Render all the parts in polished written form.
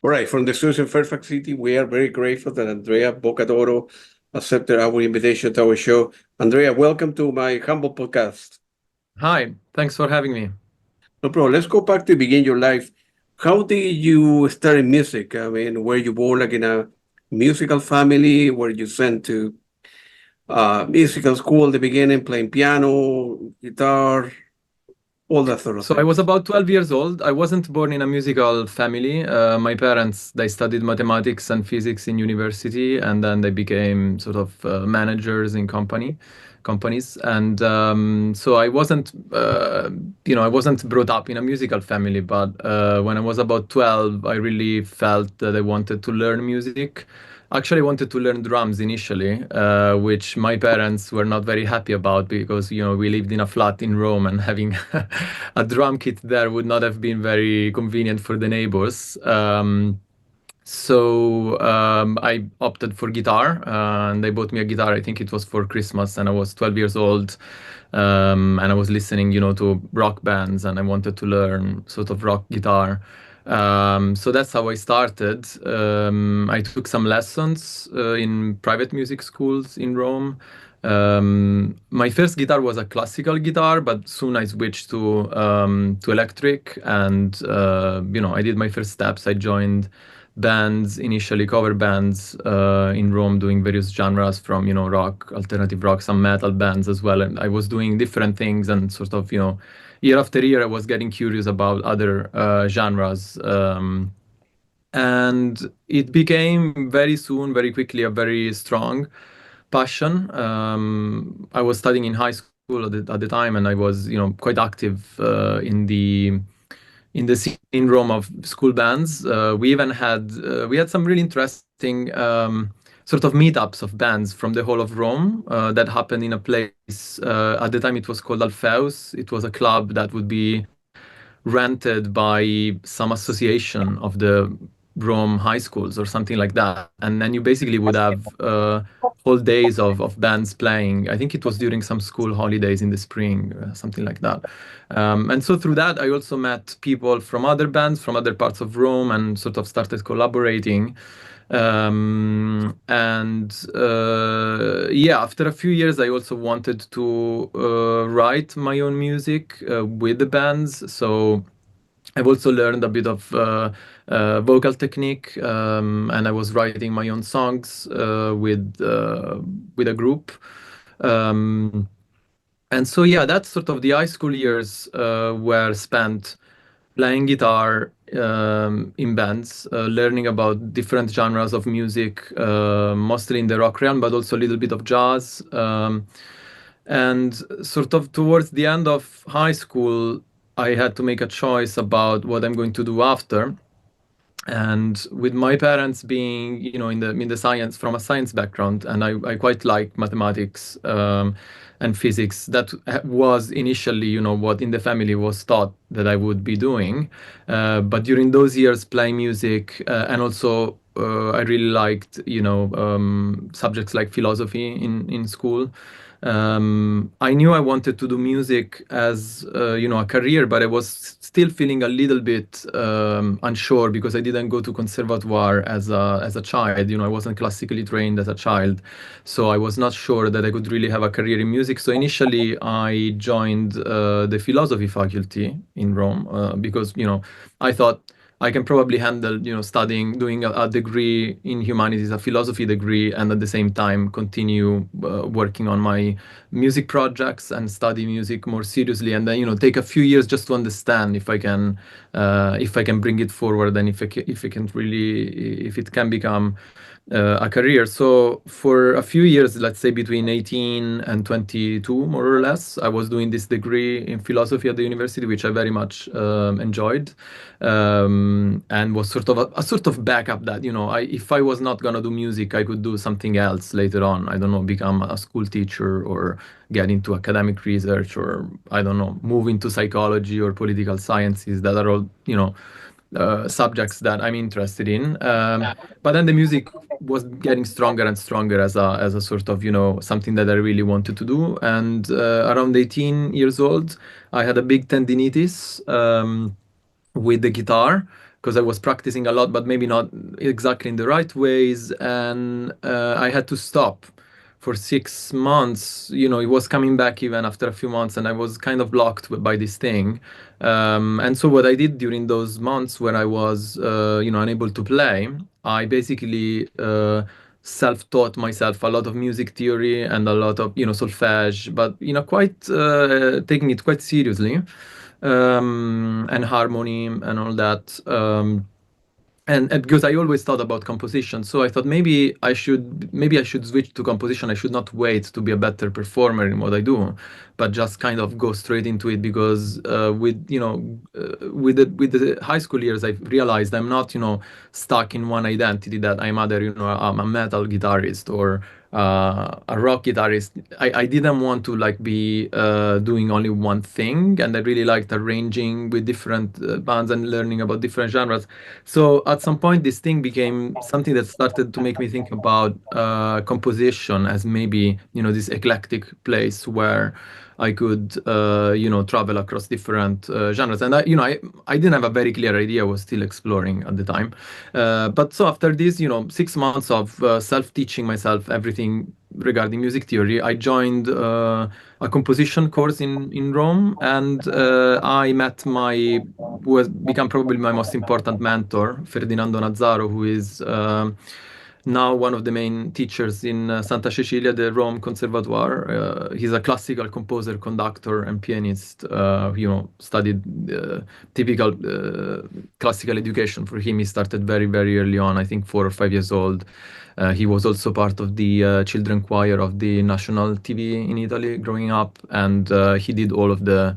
All right, from the studios in Fairfax City, we are very grateful that Andrea Boccadoro accepted our invitation to our show. Andrea, welcome to my humble podcast. Hi, thanks for having me. No problem. Let's go back to begin your life. How did you start in music? I mean, were you born like in a musical family? Were you sent to musical school at the beginning, playing piano, guitar, all that sort of So I things? was about 12 years old. I wasn't born in a musical family. My parents, they studied mathematics and physics in university, and then they became sort of managers in companies. And so I wasn't brought up in a musical family, but when I was about 12, I really felt that I wanted to learn music. Actually, I wanted to learn drums initially, which my parents were not very happy about because, we lived in a flat in Rome and having a drum kit there would not have been very convenient for the neighbors. So I opted for guitar, and they bought me a guitar. I think it was for Christmas, and I was 12 years old. And I was listening, to rock bands, and I wanted to learn sort of rock guitar. So that's how I started. I took some lessons in private music schools in Rome. My first guitar was a classical guitar, but soon I switched to electric, and I did my first steps. I joined bands, initially cover bands in Rome, doing various genres from rock, alternative rock, some metal bands as well. And I was doing different things, and sort of year after year, I was getting curious about other genres. And it became very soon, very quickly, a very strong passion. I was studying in high school at the time, and I was, quite active in the scene in Rome of school bands. We had some really interesting sort of meetups of bands from the whole of Rome that happened in a place. At the time, it was called Alpheus. It was a club that would be rented by some association of the Rome high schools or something like that. And then you basically would have whole days of bands playing. I think it was during some school holidays in the spring, something like that. And so through that, I also met people from other bands from other parts of Rome and sort of started collaborating. And after a few years, I also wanted to write my own music with the bands. So I've also learned a bit of vocal technique, and I was writing my own songs with a group. Um, and so yeah, that's sort of the high school years were spent playing guitar in bands, learning about different genres of music, mostly in the rock realm, but also a little bit of jazz. And sort of towards the end of high school, I had to make a choice about what I'm going to do after. And with my parents being, in the science, from a science background, and I quite like mathematics and physics. That was initially, what in the family was thought that I would be doing. But during those years, playing music and also I really liked, subjects like philosophy in school. I knew I wanted to do music as a career, but I was still feeling a little bit unsure because I didn't go to conservatoire as a child. I wasn't classically trained as a child, so I was not sure that I could really have a career in music. So initially, I joined the philosophy faculty in Rome because I thought I can probably handle, studying, doing a degree in humanities, a philosophy degree, and at the same time continue working on my music projects and study music more seriously, and then take a few years just to understand if I can bring it forward and if it can become a career. So for a few years, let's say between 18 and 22, more or less, I was doing this degree in philosophy at the university, which I very much enjoyed, and was sort of a sort of backup that if I was not gonna do music, I could do something else later on. I don't know, become a school teacher or get into academic research, or I don't know, move into psychology or political sciences. That are all subjects that I'm interested in. But then the music was getting stronger and stronger as a sort of something that I really wanted to do. And around 18 years old, I had a big tendinitis with the guitar because I was practicing a lot, but maybe not exactly in the right ways. And I had to stop for 6 months. It was coming back even after a few months, and I was kind of blocked by this thing. And so what I did during those months when I was, unable to play, I basically self-taught myself a lot of music theory and a lot of, solfege, but, quite taking it quite seriously, and harmony and all that. And because I always thought about composition, so I thought maybe I should switch to composition. I should not wait to be a better performer in what I do, but just kind of go straight into it. Because with the high school years, I realized I'm not stuck in one identity, that I'm either I'm a metal guitarist or a rock guitarist. I didn't want to like be doing only one thing, and I really liked arranging with different bands and learning about different genres. So at some point, this thing became something that started to make me think about composition as maybe this eclectic place where I could travel across different genres. And I didn't have a very clear idea. I was still exploring at the time. But so after this 6 months of self-teaching myself everything regarding music theory, I joined a composition course in Rome, and I met who has become probably my most important mentor, Ferdinando Nazzaro, who is now one of the main teachers in Santa Cecilia, the Rome Conservatoire. He's a classical composer, conductor, and pianist. Studied typical classical education. For him, he started very, very early on, I think 4 or 5 years old. He was also part of the children choir of the national TV in Italy growing up, and he did all of the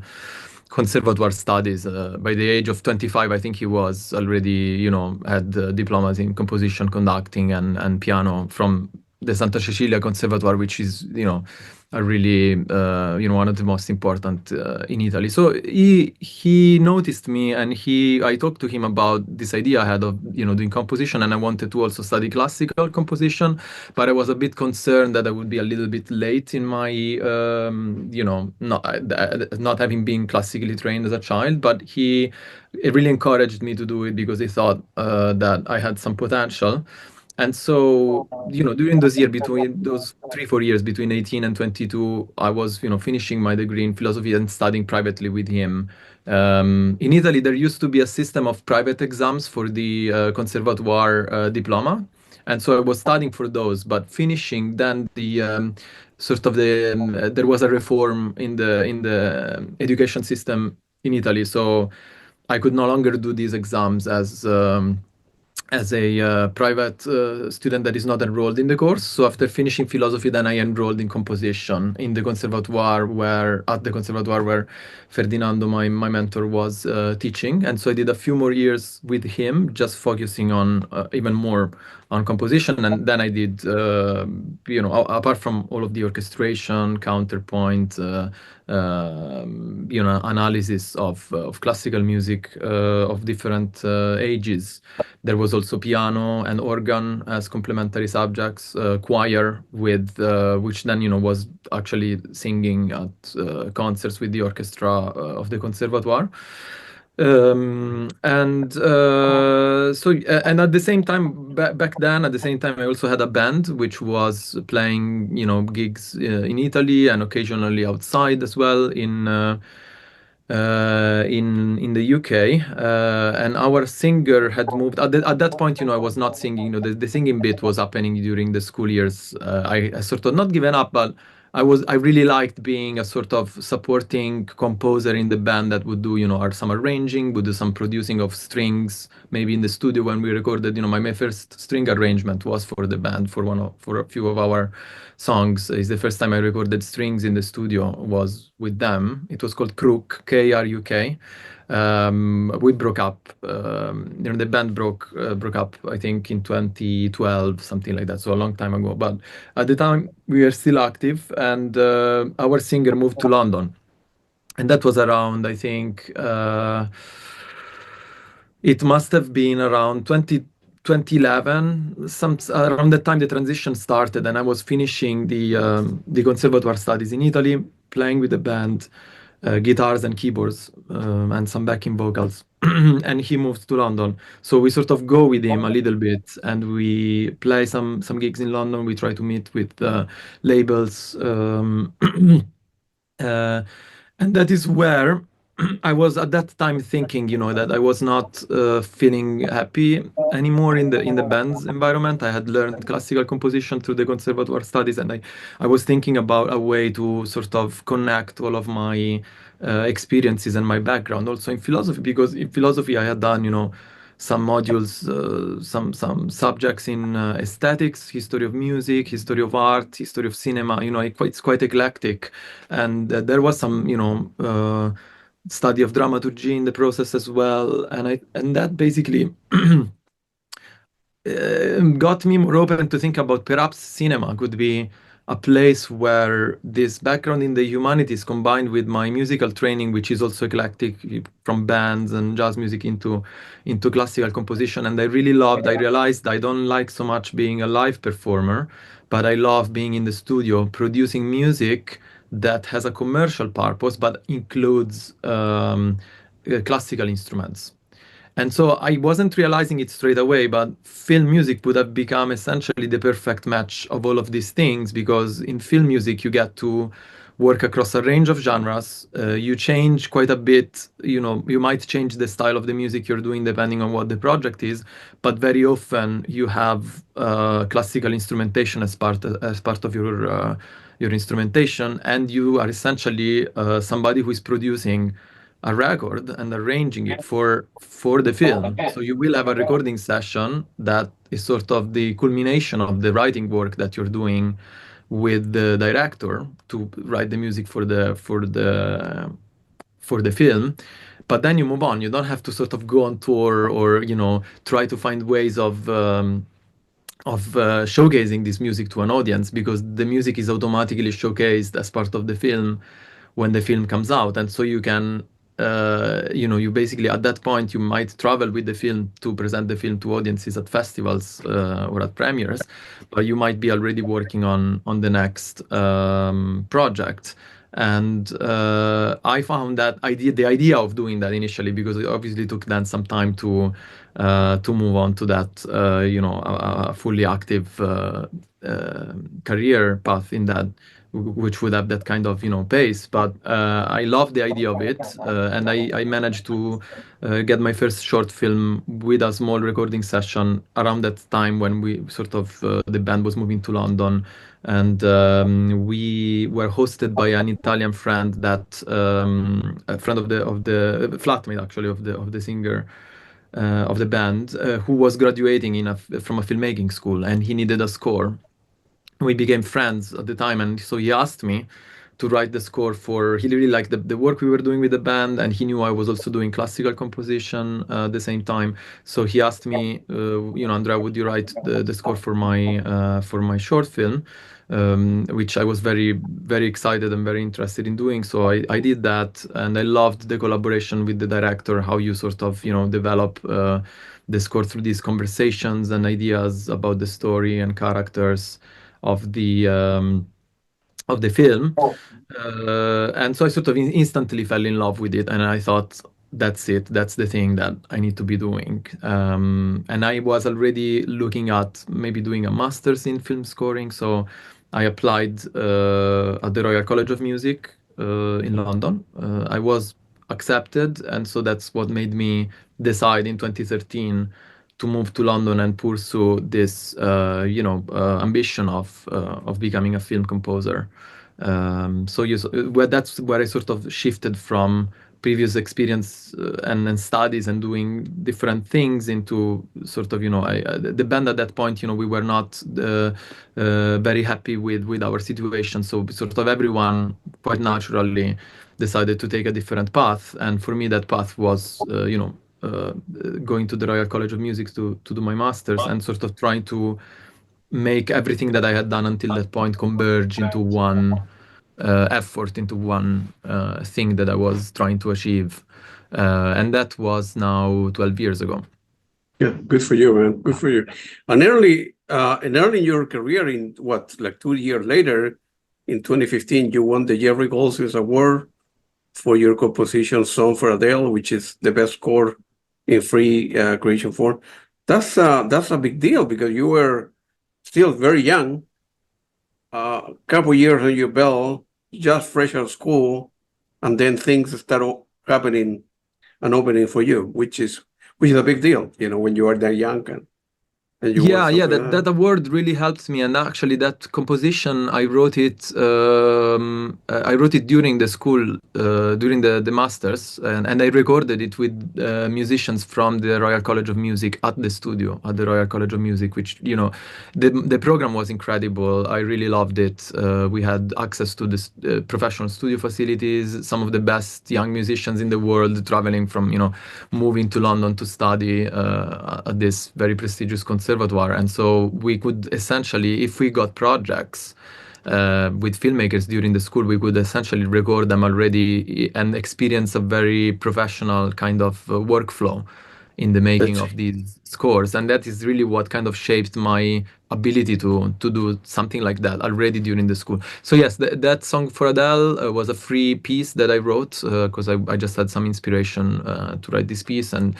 conservatoire studies. By the age of 25, I think he was already, had diplomas in composition, conducting, and piano from the Santa Cecilia Conservatoire, which is, a really, one of the most important in Italy. So he noticed me, and I talked to him about this idea I had of, doing composition, and I wanted to also study classical composition, but I was a bit concerned that I would be a little bit late in my, not having been classically trained as a child. But he really encouraged me to do it because he thought that I had some potential. And so, during those 3, 4 years between 18 and 22, I was, finishing my degree in philosophy and studying privately with him. In Italy, there used to be a system of private exams for the Conservatoire diploma. And so I was studying for those, but finishing then there was a reform in the education system in Italy. So I could no longer do these exams as a private student that is not enrolled in the course. So after finishing philosophy, then I enrolled in composition in the conservatoire, where Ferdinando, my mentor, was teaching. And so I did a few more years with him, just focusing on even more on composition. And then I did, apart from all of the orchestration, counterpoint, analysis of classical music of different ages. There was also piano and organ as complementary subjects, choir which then was actually singing at concerts with the orchestra of the conservatoire. And at the same time, back then, at the same time, I also had a band which was playing, gigs in Italy and occasionally outside as well in the UK. And our singer had moved at that point. I was not singing. The singing bit was happening during the school years. I sort of not given up, but I really liked being a sort of supporting composer in the band that would do some arranging, would do some producing of strings, maybe in the studio when we recorded. My first string arrangement was for the band for a few of our songs. It's the first time I recorded strings in the studio was with them. It was called Kruk. We broke up. The band broke up, I think, in 2012, something like that. So a long time ago. But at the time, we were still active, and our singer moved to London, and that was around, I think, it must have been around 2011, around the time the transition started, and I was finishing the conservatoire studies in Italy, playing with the band, guitars and keyboards, and some backing vocals. and he moved to London. So we sort of go with him a little bit, and we play some gigs in London. We try to meet with labels, uh, and that is where I was at that time thinking, that I was not feeling happy anymore in the band's environment. I had learned classical composition through the conservatoire studies, and I was thinking about a way to sort of connect all of my experiences and my background also in philosophy, because in philosophy I had done, some modules, some subjects in aesthetics, history of music, history of art, history of cinema. It's quite eclectic, and there was some, study of dramaturgy in the process as well, and that basically got me more open to think about perhaps cinema could be a place where this background in the humanities combined with my musical training, which is also eclectic from bands and jazz music into classical composition. And I realized I don't like so much being a live performer, but I love being in the studio producing music that has a commercial purpose but includes classical instruments. And so I wasn't realizing it straight away, but film music would have become essentially the perfect match of all of these things, because in film music you get to work across a range of genres. You change quite a bit, you might change the style of the music you're doing depending on what the project is, but very often you have classical instrumentation as part of your instrumentation, and you are essentially somebody who is producing a record and arranging it for the film. So you will have a recording session that is sort of the culmination of the writing work that you're doing with the director to write the music for the film. But then you move on. You don't have to sort of go on tour or try to find ways of showcasing this music to an audience, because the music is automatically showcased as part of the film when the film comes out. And so you can you basically at that point you might travel with the film to present the film to audiences at festivals or at premieres, but you might be already working on the next project. And I found the idea of doing that initially, because it obviously took then some time to move on to that, a fully active career path in that, which would have that kind of pace. But I love the idea of it, and I managed to get my first short film with a small recording session around that time when we sort of the band was moving to London, and we were hosted by an Italian friend, that a friend of the flatmate actually of the singer of the band, who was graduating from a filmmaking school, and he needed a score. We became friends at the time, and so he asked me to write the score he really liked the work we were doing with the band, and he knew I was also doing classical composition at the same time. So he asked me, Andrea, would you write the score for my short film, which I was very, very excited and very interested in doing. So I did that, and I loved the collaboration with the director, how you sort of develop the score through these conversations and ideas about the story and characters of the film. And so I sort of instantly fell in love with it, and I thought, that's it, that's the thing that I need to be doing. And I was already looking at maybe doing a master's in film scoring, so I applied at the Royal College of Music in London. I was accepted, and so that's what made me decide in 2013 to move to London and pursue this, ambition of becoming a film composer. That's where I sort of shifted from previous experience and studies and doing different things into sort of, the band at that point, we were not very happy with our situation. So sort of everyone quite naturally decided to take a different path. And for me, that path was, going to the Royal College of Music to do my master's, and sort of trying to make everything that I had done until that point converge into one effort, into one thing that I was trying to achieve. And that was now 12 years ago. Yeah, good for you, man. Good for you. And early in your career, in like 2 years later, in 2015, you won the Jerry Goldsmith Award for your composition "Song for Adele," which is the best score in free creation form. That's a big deal because you were still very young, a couple years on your belt, just fresh out of school, and then things start happening and opening for you, which is a big deal, when you are that young and you want Yeah, something like that that. award really helped me, and actually that composition I wrote it during the school, during the masters, and I recorded it with musicians from the Royal College of Music at the studio at the Royal College of Music, which the program was incredible. I really loved it. We had access to this professional studio facilities, some of the best young musicians in the world traveling from moving to London to study at this very prestigious conservatoire. And so we could essentially, if we got projects with filmmakers during the school, we could essentially record them already and experience a very professional kind of workflow in the making That's of these scores. And that is really what kind of shaped my ability to do something like that already during the school. So yes, that song for Adele was a free piece that I wrote because I just had some inspiration to write this piece. And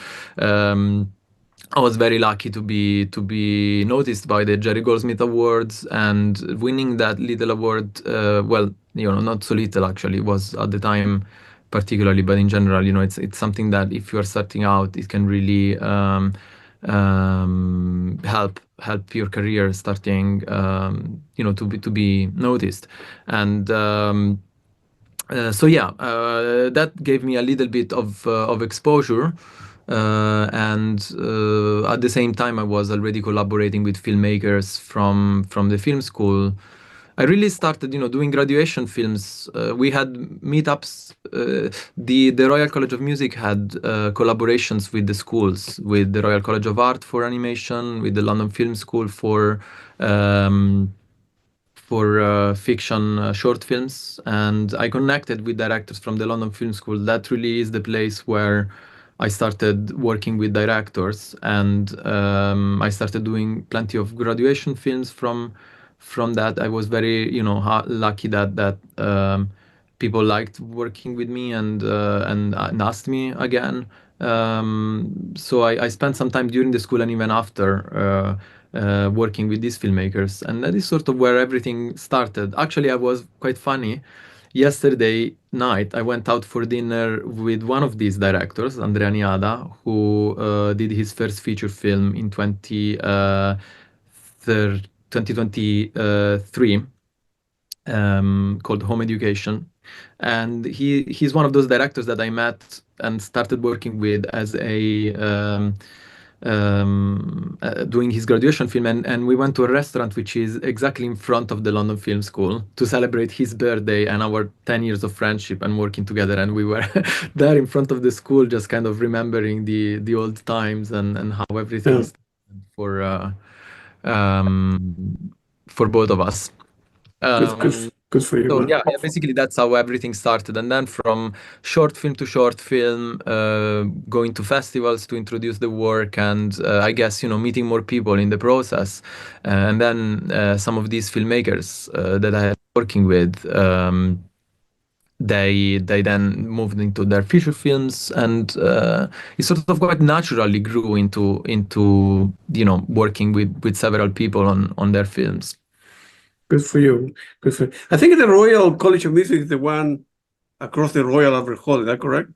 I was very lucky to be noticed by the Jerry Goldsmith Awards, and winning that little award. Well, not so little actually. It was at the time particularly, but in general, it's something that if you are starting out, it can really help your career starting. To be noticed, and. So yeah, that gave me a little bit of exposure, and at the same time, I was already collaborating with filmmakers from the film school. I really started, doing graduation films. We had meetups. The Royal College of Music had collaborations with the schools, with the Royal College of Art for animation, with the London Film School um, for fiction short films, and I connected with directors from the London Film School. That really is the place where I started working with directors, and I started doing plenty of graduation films from that. I was very lucky that people liked working with me and asked me again. So I spent some time during the school and even after working with these filmmakers, and that is sort of where everything started. Actually, I was quite funny. Yesterday night, I went out for dinner with one of these directors, Andrea Niada, who did his first feature film in 2023, called Home Education. And he's one of those directors that I met and started working with as doing his graduation film, and we went to a restaurant which is exactly in front of the London Film School to celebrate his birthday and our 10 years of friendship and working together. And we were there in front of the school, just kind of remembering the old times and how everything yeah, started for both of us. good, good, Um, good for you, so man. yeah, basically that's how everything started, and then from short film to short film, going to festivals to introduce the work, and I guess meeting more people in the process, and then some of these filmmakers that I had working with, they then moved into their feature films, and it sort of quite naturally grew into working with several people on their films. Good for you. Good for you. I think the Royal College of Music is the one across the Royal Albert Hall. Is that correct?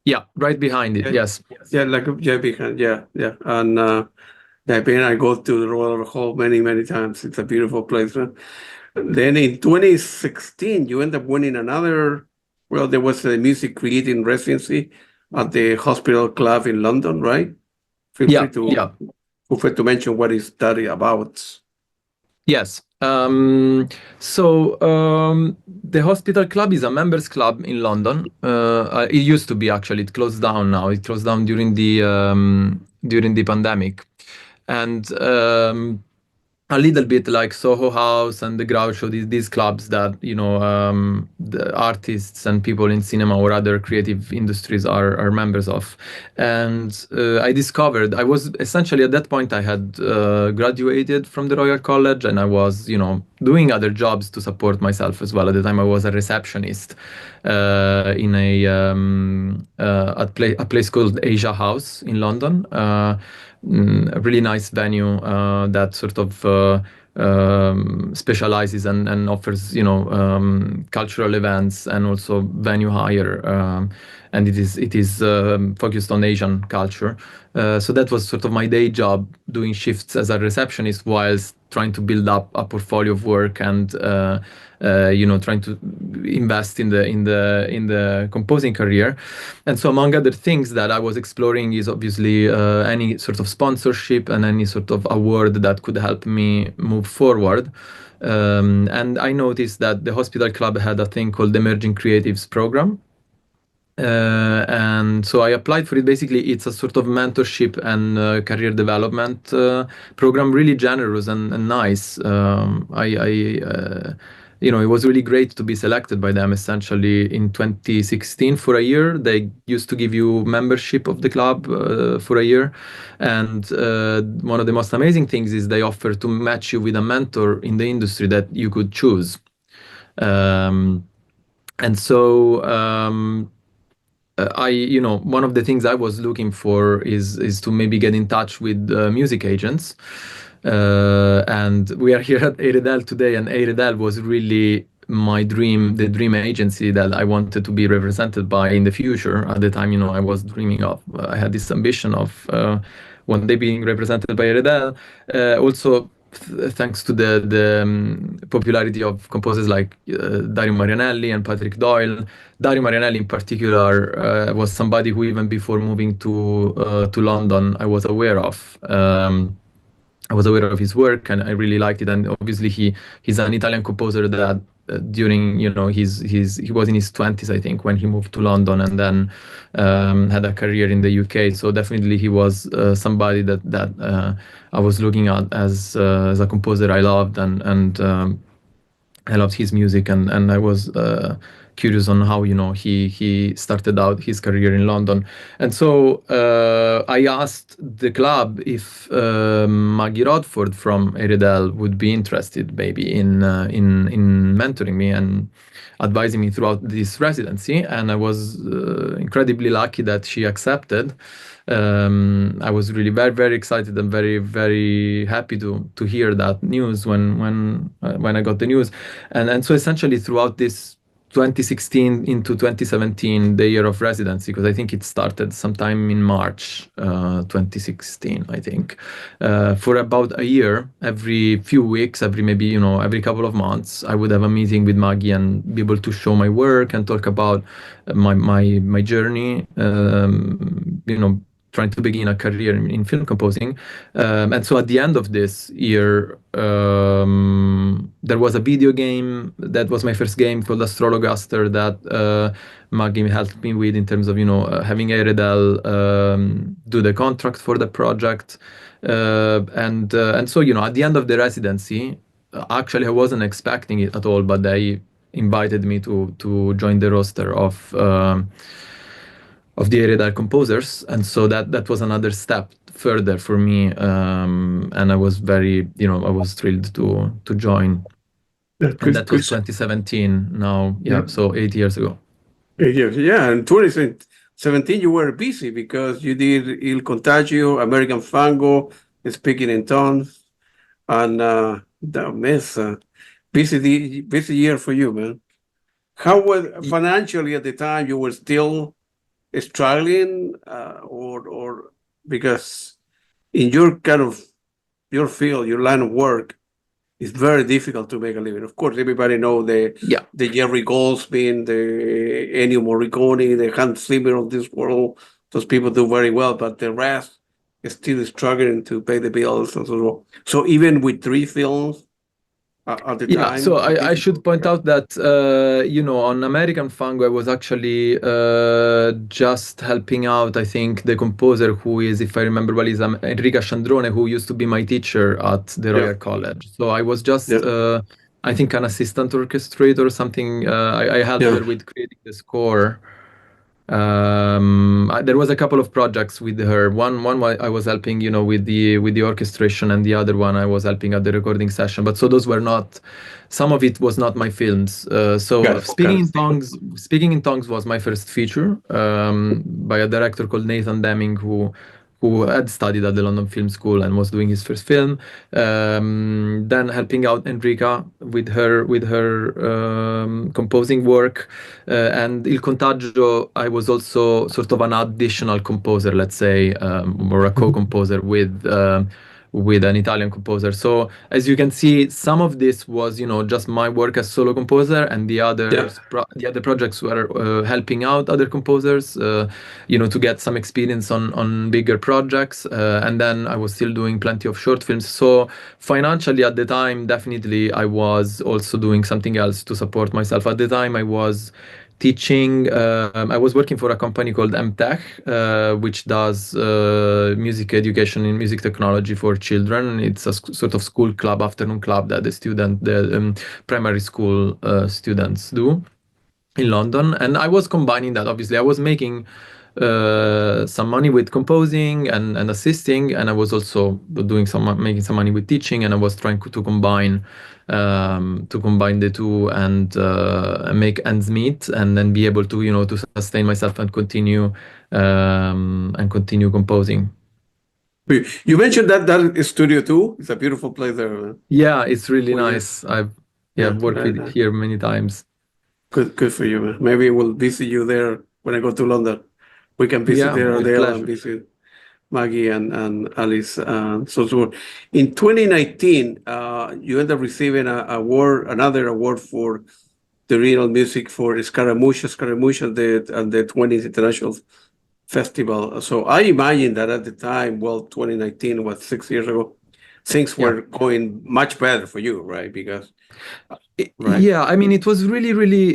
Yeah, right behind it. Yeah, Yes. yeah, like yeah, behind, yeah, yeah. And yeah, Ben, I go to the Royal Albert Hall many, many times. It's a beautiful place. Man. Then in 2016, you end up winning another. Well, there was a music creating residency at the Hospital Club in London, right? Feel free Yeah, to yeah. mention what is that about. Yes. The Hospital Club is a members club in London. It used to be, actually. It closed down now. It closed down during the pandemic, and a little bit like Soho House and the Groucho, these clubs that the artists and people in cinema or other creative industries are members of. And I discovered I was essentially at that point I had graduated from the Royal College, and I was doing other jobs to support myself as well. At the time, I was a receptionist in a place called Asia House in London. A really nice venue that sort of specializes and offers cultural events and also venue hire, and it is focused on Asian culture. So that was sort of my day job, doing shifts as a receptionist whilst trying to build up a portfolio of work and trying to invest in the composing career. And so among other things that I was exploring is obviously any sort of sponsorship and any sort of award that could help me move forward. And I noticed that the Hospital Club had a thing called the Emerging Creatives program. And so I applied for it. Basically, it's a sort of mentorship and career development program, really generous and nice. It was really great to be selected by them. Essentially, in 2016 for a year, they used to give you membership of the club for a year, and one of the most amazing things is they offer to match you with a mentor in the industry that you could choose. And so one of the things I was looking for is to maybe get in touch with music agents. And we are here at Air-Edel today, and Air-Edel was really the dream agency that I wanted to be represented by in the future. At the time, I was dreaming of, I had this ambition of one day being represented by Air-Edel. Also, thanks to the popularity of composers like Dario Marianelli and Patrick Doyle. Dario Marianelli in particular was somebody who even before moving to London I was aware of. I was aware of his work and I really liked it. And obviously he's an Italian composer that during he was in his 20s, I think, when he moved to London and then had a career in the UK. So definitely he was somebody that I was looking at as a composer I loved, and I loved his music, and I was curious on how he started out his career in London. And so I asked the club if Maggie Rodford from Air-Edel would be interested maybe in mentoring me and advising me throughout this residency, and I was incredibly lucky that she accepted. I was really very, very excited and very, very happy to hear that news when I got the news. And so essentially throughout this 2016 into 2017, the year of residency, because I think it started sometime in March 2016, I think. For about a year, every few weeks, every couple of months, I would have a meeting with Maggie and be able to show my work and talk about my journey. Trying to begin a career in film composing. And so at the end of this year, there was a video game that was my first game called Astrologaster that Maggie helped me with in terms of having Air-Edel do the contract for the project. And so at the end of the residency, actually I wasn't expecting it at all, but they invited me to join the roster of the Air-Edel composers, and so that was another step further for me, and I was very, I was thrilled to join. And that was 2017 now, so 8 years ago. 8 years, yeah. And 2017 you were busy because you did Il Contagio, American Fango, Speaking in Tongues, and that mess. Busy year for you, man. How was financially at the time? You were still struggling, or because in your your field, your line of work, it's very difficult to make a living. Of course, everybody know the Jerry Goldsmith, the Ennio Morricone, the Hans Zimmer of this world. Those people do very well, but the rest is still struggling to pay the bills and so on. So even with 3 films, at the Yeah, time? so Or I this? should point Yeah. out that on American Fango I was actually just helping out. I think the composer who is, if I remember well, is Enrica Chandrone, who used to be my teacher at the Yeah. Royal College. So I was just, Yeah. I think, an assistant orchestrator or something. I helped Yeah. her with creating the score. There was a couple of projects with her. One I was helping, with the orchestration, and the other one I was helping at the recording session. But so those were not. Some of it was not my films. Got So it. Got it. Speaking in Tongues was my first feature by a director called Nathan Deming, who had studied at the London Film School and was doing his first film. Then helping out Enrica with her composing work, and Il Contagio, I was also sort of an additional composer, let's say, or a Mhm. co-composer with an Italian composer. So as you can see, some of this was, just my work as solo composer, and Yeah. the other projects were helping out other composers, to get some experience on bigger projects. And then I was still doing plenty of short films. So financially at the time, definitely I was also doing something else to support myself. At the time, I was teaching. I was working for a company called MTech, which does music education in music technology for children. It's a sort of school club, afternoon club that the primary school students do in London. And I was combining that. Obviously, I was making some money with composing and assisting, and I was also making some money with teaching, and I was trying to combine the two and make ends meet, and then be able to to sustain myself and continue composing. You mentioned that studio too. It's a beautiful place there. Yeah, it's really Well, yeah. nice. I've Yeah. worked with it here many times. Good for you, man. Maybe we'll visit you there when I go to London. We can visit Yeah, there, with Adele, and pleasure. visit Maggie and Alice. So in 2019, you end up receiving another award for the original music for Scaramouche at the 20th International Festival. So I imagine that at the time, well, 2019 was 6 years ago, things Yeah. were going much better for you, right? Because, right? Yeah, I mean, it was really, really,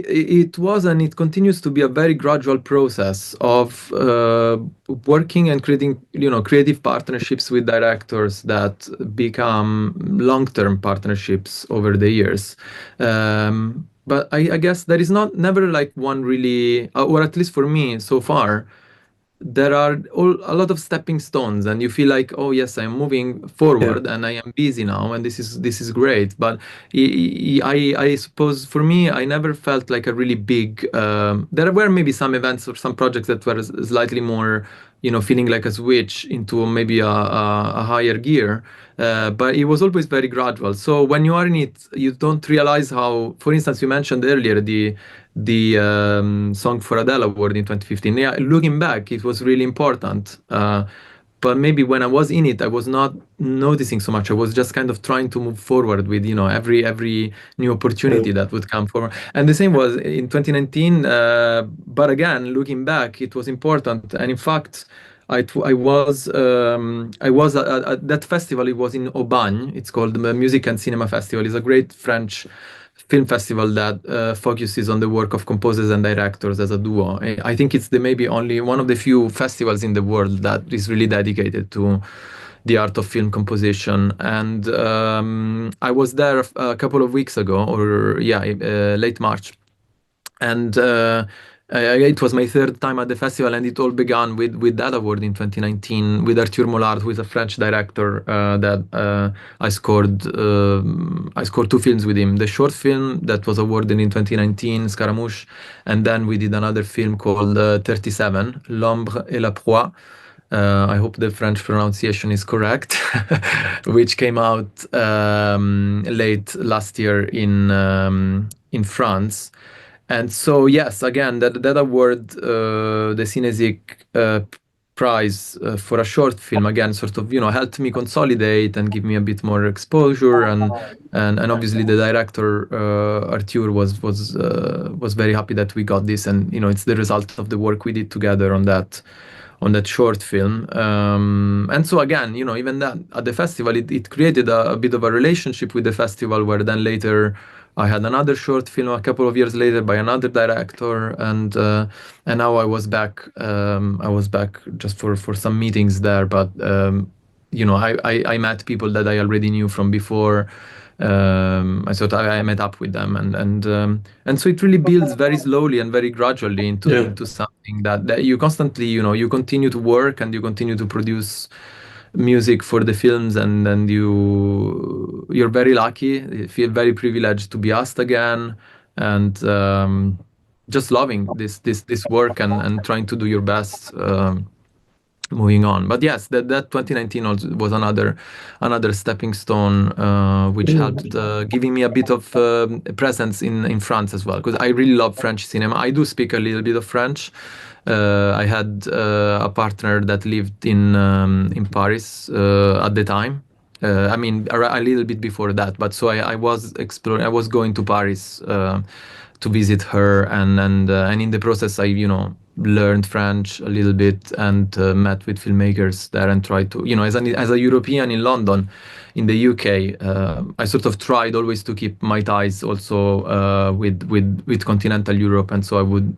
it was and it continues to be a very gradual process of working and creating, creative partnerships with directors that become long-term partnerships over the years. But I guess there is never like one really, or at least for me so far, there are a lot of stepping stones, and you feel like, oh yes, I'm moving Yeah. forward and I am busy now, and this is great. But I suppose for me, I never felt like a really big. There were maybe some events or some projects that were slightly more, feeling like a switch into maybe a higher gear. But it was always very gradual. So when you are in it, you don't realize how. For instance, you mentioned earlier the Song for Adele award in 2015. Yeah, looking back, it was really important. But maybe when I was in it, I was not noticing so much. I was just kind of trying to move forward with, every new Yeah. opportunity that would come forward. And the same was in 2019. But again, looking back, it was important. And in fact, I was at that festival. It was in Aubagne. It's called the Music and Cinema Festival. It's a great French film festival that focuses on the work of composers and directors as a duo. I think it's the maybe only one of the few festivals in the world that is really dedicated to the art of film composition. And I was there a couple of weeks ago, or yeah, late March, and it was my third time at the festival, and it all began with that award in 2019 with Arthur Mollard, who is a French director that I scored two films with him. The short film that was awarded in 2019, Scaramouche, and then we did another film called 37, L'Ombre et la Proie. I hope the French pronunciation is correct, which came out late last year in France. And so, yes, again, that award, the Cinesic prize for a short film, again, sort of, helped me consolidate and give me a bit more exposure. And obviously, the director Arthur was very happy that we got this, and it's the result of the work we did together that short film. And so again, even that at the festival, it created a bit of a relationship with the festival, where then later I had another short film a couple of years later by another director, and now I was back. I was back just for some meetings there, but I met people that I already knew from before. I thought I met up with them, and so it really builds very slowly and very gradually Yeah. into something that you constantly, you continue to work and you continue to produce music for the films, and you're very lucky, you feel very privileged to be asked again, and just loving this work, and trying to do your best. Moving on, but yes, that 2019 also was another stepping stone, which helped giving me a bit of presence in France as well, because I really love French cinema. I do speak a little bit of French. I had a partner that lived in Paris at the time. I mean, a little bit before that, but so I was exploring. I was going to Paris to visit her, and in the process, I learned French a little bit, and met with filmmakers there, and tried to, as a European in London, in the UK, I sort of tried always to keep my ties also with continental Europe, and so I would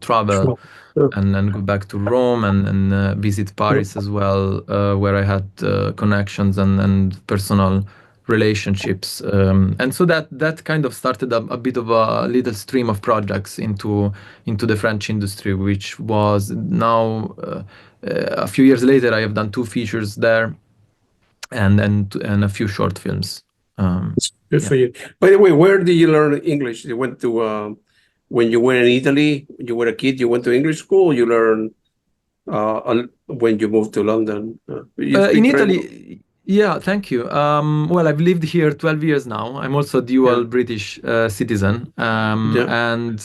travel Sure. Yeah. and then go back to Rome, and visit Yeah. Paris as well, where I had connections and personal relationships, and so that kind of started a bit of a little stream of projects into the French industry, which was now a few years later I have done two features there, and a few short films. Good Yeah. for you. By the way, where did you learn English? You went to when you were in Italy, when you were a kid, you went to English school. You learned when you moved to London. You In speak French? Italy, yeah, thank you. Well, I've lived here 12 years now. I'm also a Yeah. dual British citizen. Yeah. And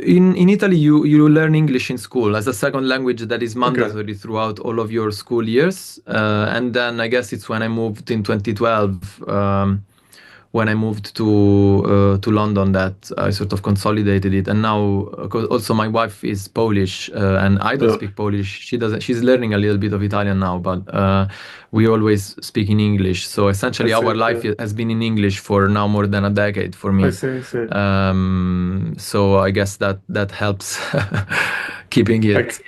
in Italy, you learn English in school as a second language that is Okay. mandatory throughout all of your school years. And then I guess it's when I moved in 2012. When I moved to London, that I sort of consolidated it. And now, 'cause also my wife is Polish, and I don't Yeah. speak Polish. She doesn't. She's learning a little bit of Italian now, but we always speak in English. So I essentially, our see. life Yeah. has been in English for now more than a decade for I me. see. I see. So I guess that helps keeping Like, it.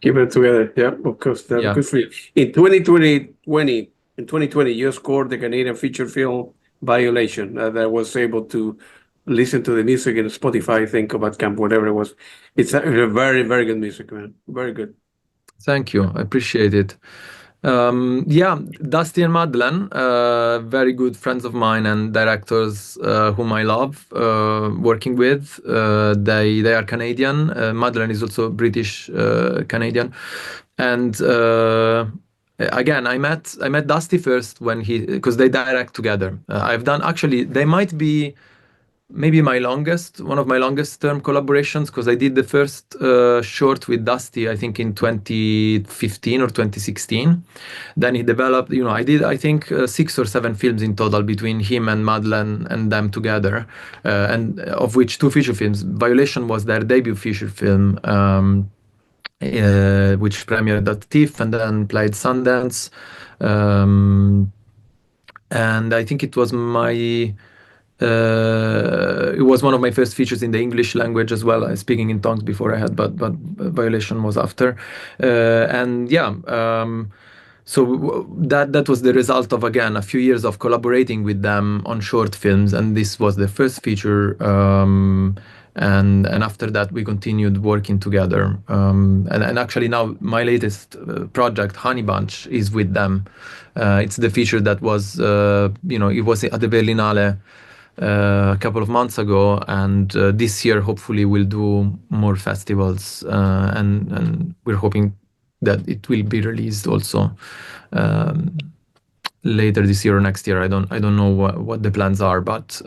keep it together. Yeah, of course. That's Yeah. good for you. In 2020, you scored the Canadian feature film Violation that was able to listen to the music in Spotify, I think, about camp, whatever it was. It's a very, very good music, man. Very good. Thank you. I appreciate it. Yeah, Dusty and Madeleine, very good friends of mine and directors whom I love working with. They are Canadian. Madeleine is also British Canadian, and again, I met Dusty first when because they direct together. I've done actually. They might be maybe one of my longest term collaborations, because I did the first short with Dusty, I think in 2015 or 2016. Then he developed, I did, I think, 6 or 7 films in total between him and Madeleine and them together, and of which 2 feature films. Violation was their debut feature film, which premiered at TIFF and then played Sundance. And I think it was one of my first features in the English language as well. I was speaking in tongues before I had, but Violation was after. And yeah, so that was the result of, again, a few years of collaborating with them on short films, and this was the first feature. And after that we continued working together. And actually now my latest project, Honey Bunch, is with them. It's the feature that was, it was at the Berlinale a couple of months ago, and this year hopefully we'll do more festivals, and we're hoping that it will be released also later this year or next year. I don't know what the plans are, but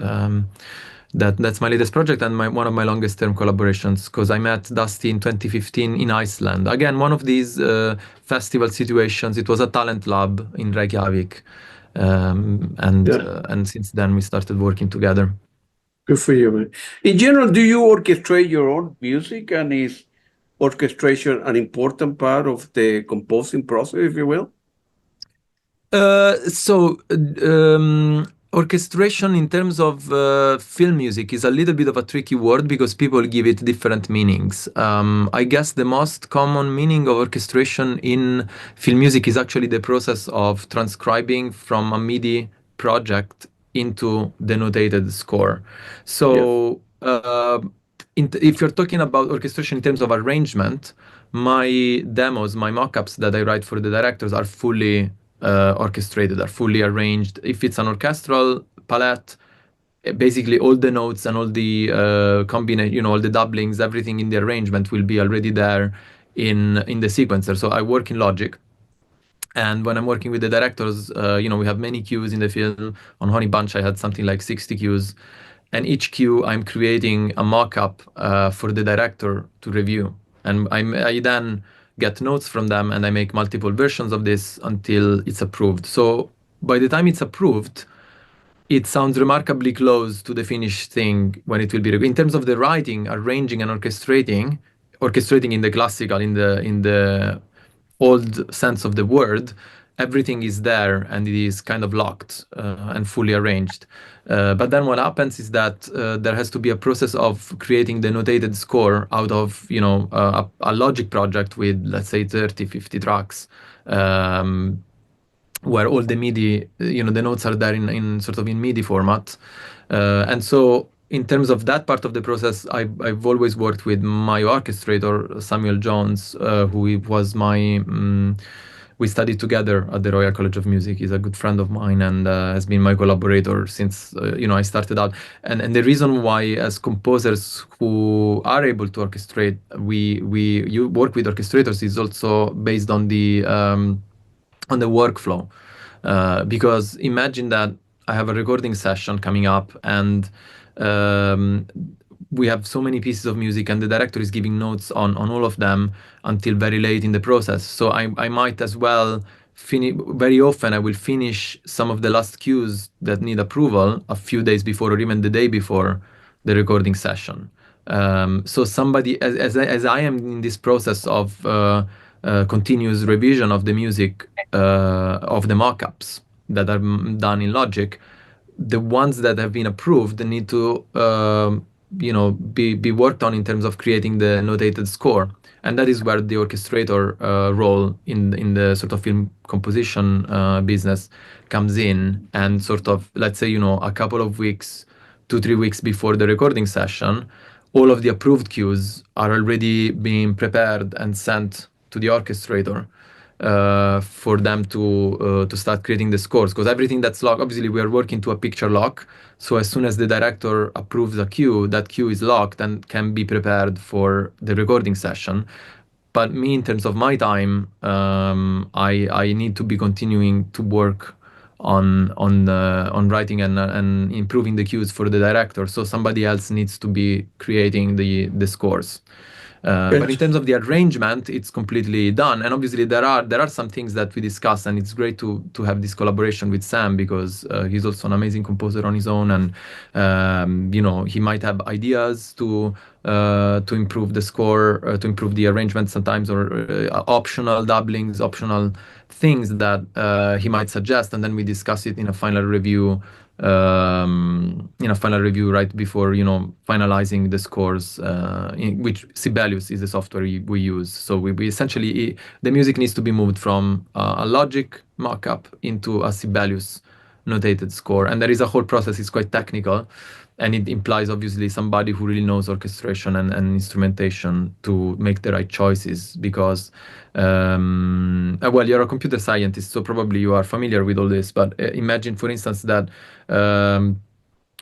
that's my latest project and one of my longest term collaborations, because I met Dusty in 2015 in Iceland. Again, one of these festival situations. It was a talent lab in Reykjavik, Yeah. and since then we started working together. Good for you, man. In general, do you orchestrate your own music, and is orchestration an important part of the composing process, if you will? Orchestration in terms of film music is a little bit of a tricky word because people give it different meanings. I guess the most common meaning of orchestration in film music is actually the process of transcribing from a MIDI project into the notated score. Yes. So, if you're talking about orchestration in terms of arrangement, my demos, my mock-ups that I write for the directors are fully orchestrated, are fully arranged. If it's an orchestral palette, basically all the notes and all the combination, all the doublings, everything in the arrangement will be already there in the sequencer. So I work in Logic. And when I'm working with the directors, we have many cues in the film. On Honey Bunch, I had something like 60 cues. And each cue, I'm creating a mock-up for the director to review. And I then get notes from them and I make multiple versions of this until it's approved. So by the time it's approved, it sounds remarkably close to the finished thing when it will be in terms of the writing, arranging, and orchestrating in the classical, in the old sense of the word. Everything is there and it is kind of locked and fully arranged. But then what happens is that there has to be a process of creating the notated score out of a Logic project with, let's say, 30, 50 tracks. Where all the MIDI, the notes are there in sort of in MIDI format. And so in terms of that part of the process, I've always worked with my orchestrator, Samuel Jones, who was we studied together at the Royal College of Music. He's a good friend of mine and has been my collaborator since, I started out. And the reason why, as composers who are able to orchestrate, you work with orchestrators is also based on the workflow. Because imagine that I have a recording session coming up and we have so many pieces of music and the director is giving notes on all of them until very late in the process. So I might as well very often I will finish some of the last cues that need approval a few days before or even the day before the recording session. So somebody, as I am in this process of continuous revision of the music of the mockups that are done in Logic, the ones that have been approved need to be worked on in terms of creating the notated score, and that is where the orchestrator role in the sort of film composition business comes in, and sort of, let's say, a couple of weeks, 2-3 weeks before the recording session, all of the approved cues are already being prepared and sent to the orchestrator for them to start creating the scores. Because everything that's locked, obviously, we are working to a picture lock. So as soon as the director approves a cue, that cue is locked and can be prepared for the recording session. But me, in terms of my time, I need to be continuing to work on writing and improving the cues for the director. So somebody else needs to be creating the scores. But in terms of the arrangement, it's completely done. And obviously, there are some things that we discuss, and it's great to have this collaboration with Sam because he's also an amazing composer on his own, and he might have ideas to improve the score, to improve the arrangement sometimes, or optional doublings, optional things that he might suggest, and then we discuss it in a final review. Right before finalizing the scores, which Sibelius is the software we use. So we essentially, the music needs to be moved from a Logic mockup into a Sibelius notated score, and there is a whole process. It's quite technical, and it implies obviously somebody who really knows orchestration and instrumentation to make the right choices, because well, you're a computer scientist, so probably you are familiar with all this, but imagine, for instance, that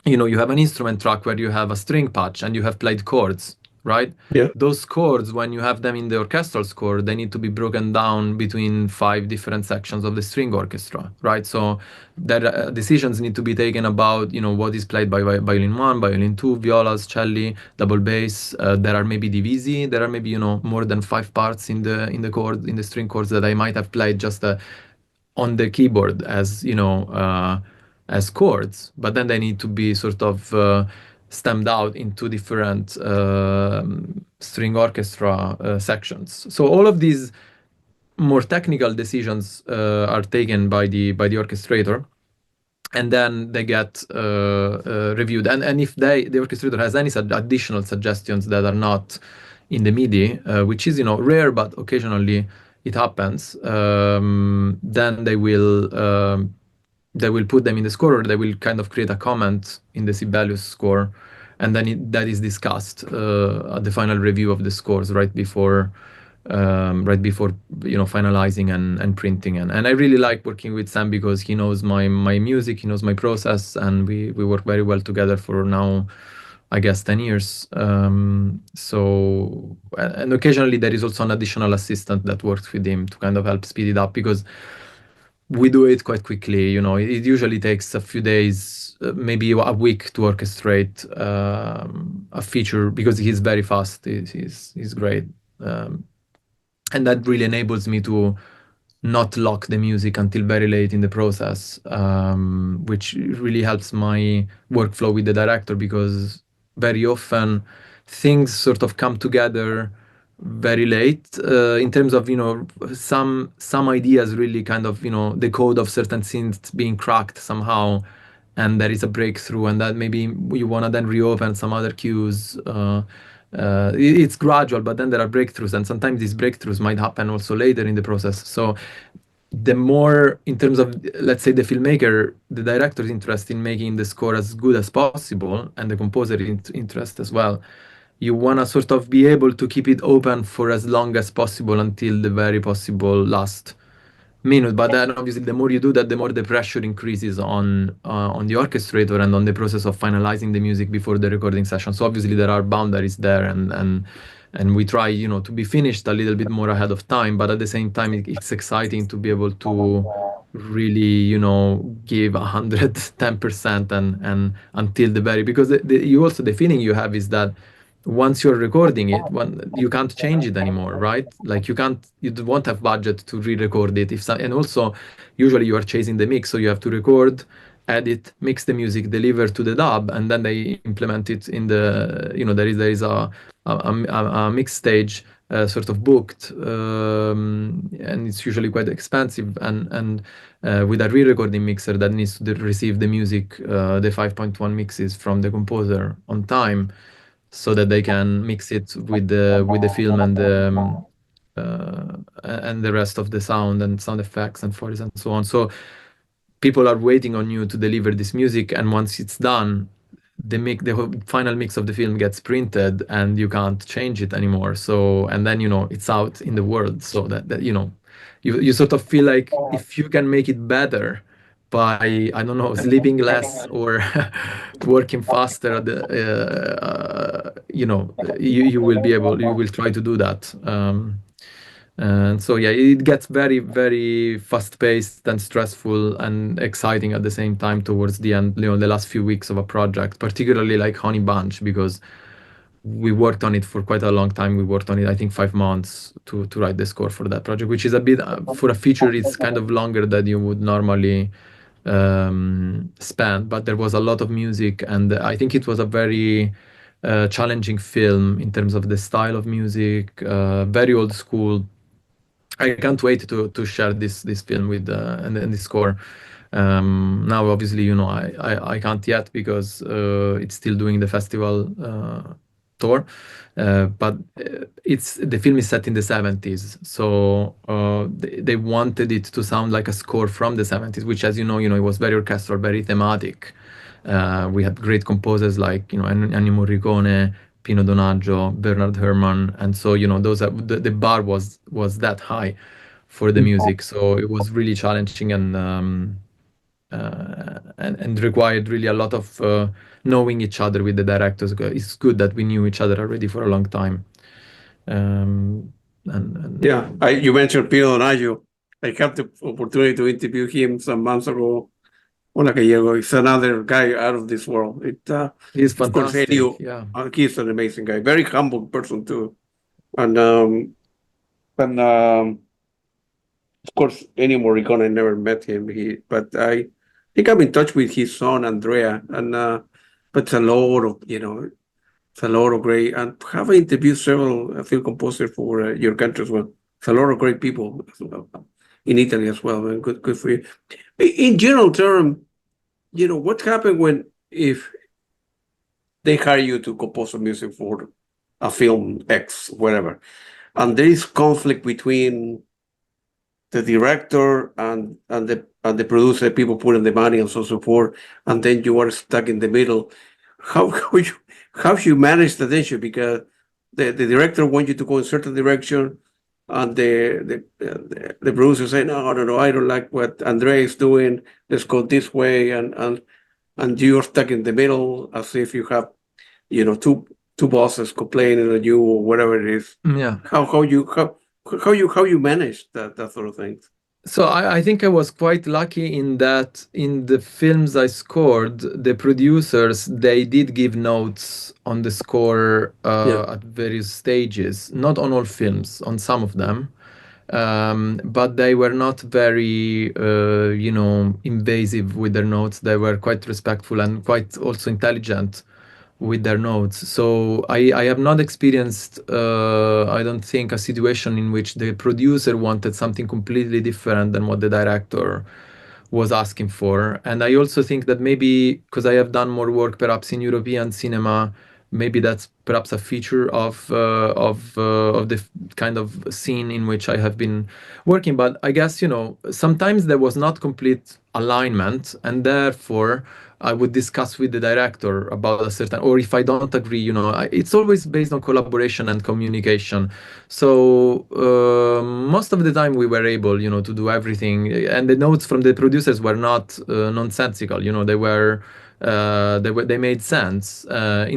you have an instrument track where you have a string patch and you have played chords, right? Yeah. Those chords, when you have them in the orchestral score, they need to be broken down between 5 different sections of the string orchestra, right? So there decisions need to be taken about what is played by violin 1, violin 2, violas, cello, double bass. There are maybe divisi, there are maybe more than 5 parts in the chord, in the string chords, that I might have played just on the keyboard as chords, but then they need to be sort of stemmed out into different string orchestra sections. So all of these more technical decisions are taken by the orchestrator, and then they get reviewed. And if the orchestrator has any additional suggestions that are not in the MIDI, which is rare, but occasionally it happens, then they will put them in the score, or they will kind of create a comment in the Sibelius score, and then that is discussed at the final review of the scores right before finalizing and printing. And I really like working with Sam because he knows my music, he knows my process, and we work very well together for now, I guess, 10 years. So, and occasionally there is also an additional assistant that works with him to kind of help speed it up, because we do it quite quickly. It usually takes a few days, maybe a week, to orchestrate a feature, because he's very fast. He's great. And that really enables me to not lock the music until very late in the process, which really helps my workflow with the director, because very often things sort of come together very late, in terms of some ideas really kind of the code of certain scenes being cracked somehow, and there is a breakthrough, and that maybe you want to then reopen some other cues. It's gradual, but then there are breakthroughs, and sometimes these breakthroughs might happen also later in the process. So the more, in terms of, let's say, the filmmaker, the director's interest in making the score as good as possible, and the composer interest as well, you want to sort of be able to keep it open for as long as possible until the very possible last minute. But then obviously the more you do that, the more the pressure increases on the orchestrator and on the process of finalizing the music before the recording session. So obviously there are boundaries there, and we try to be finished a little bit more ahead of time, but at the same time it's exciting to be able to really give 110%, and until the very, because you also, the feeling you have is that once you're recording it, you can't change it anymore, right? Like you won't have budget to re-record it. And also, usually you are chasing the mix, so you have to record, edit, mix the music, deliver to the dub, and then they implement it in the, there is a mix stage sort of booked, and it's usually quite expensive, and with a re-recording mixer that needs to receive the music, the 5.1 mixes from the composer on time, so that they can mix it with the film and the rest of the sound and sound effects and Foley's and so on. So people are waiting on you to deliver this music, and once it's done, the final mix of the film gets printed, and you can't change it anymore. So, and then it's out in the world, so that you sort of feel like if you can make it better by, I don't know, sleeping less or working faster at the, you will try to do that. And so yeah, it gets very, very fast-paced and stressful and exciting at the same time towards the end, the last few weeks of a project, particularly like Honey Bunch, because we worked on it for quite a long time. We worked on it, I think, 5 months to write the score for that project, which is a bit, for a feature, it's kind of longer than you would normally spend. But there was a lot of music, and I think it was a very challenging film in terms of the style of music, very old school. I can't wait to share this film with and this score. Now, obviously, I can't yet, because it's still doing the festival tour. But the film is set in the 70s, so they wanted it to sound like a score from the 70s, which, as you know, it was very orchestral, very thematic. We had great composers like Ennio Morricone, Pino Donaggio, Bernard Herrmann, and so those the bar was that high for the music. So it was really challenging, and required really a lot of knowing each other with the directors. It's good that we knew each other already for a long time. Yeah, you mentioned Pino Donaggio. I had the opportunity to interview him some months ago. Like a year ago. He's another guy out of this world. He's Of course, fantastic. Yeah. He's an amazing guy. Very humble person too, and of course, Ennio Morricone, I never met him. But I think I'm in touch with his son Andrea, and but it's a lot of, it's a lot of great, and have interviewed several film composers for your country as well. It's a lot of great people as well, in Italy as well, and good for you. In general term, what happened when if they hire you to compose some music for a film X, whatever, and there is conflict between the director and the producer, people putting the money and so on so forth, and then you are stuck in the middle. How you manage the tension, because the director wants you to go in a certain direction, and the producer say no, I don't like what Andrea is doing. Let's go this way, and you're stuck in the middle, as if you have two bosses complaining at you or whatever it is. Yeah. How you manage that sort of thing? So I think I was quite lucky in that in the films I scored, the producers, they did give notes on the score Yeah. at various stages. Not on all films, on some of them. But they were not very, invasive with their notes. They were quite respectful and quite also intelligent with their notes. So I have not experienced, I don't think, a situation in which the producer wanted something completely different than what the director was asking for. And I also think that maybe because I have done more work perhaps in European cinema, maybe that's perhaps a feature of the kind of scene in which I have been working. But I guess, sometimes there was not complete alignment, and therefore I would discuss with the director about a certain, or if I don't agree, it's always based on collaboration and communication. So most of the time we were able, to do everything, and the notes from the producers were not nonsensical. They made sense.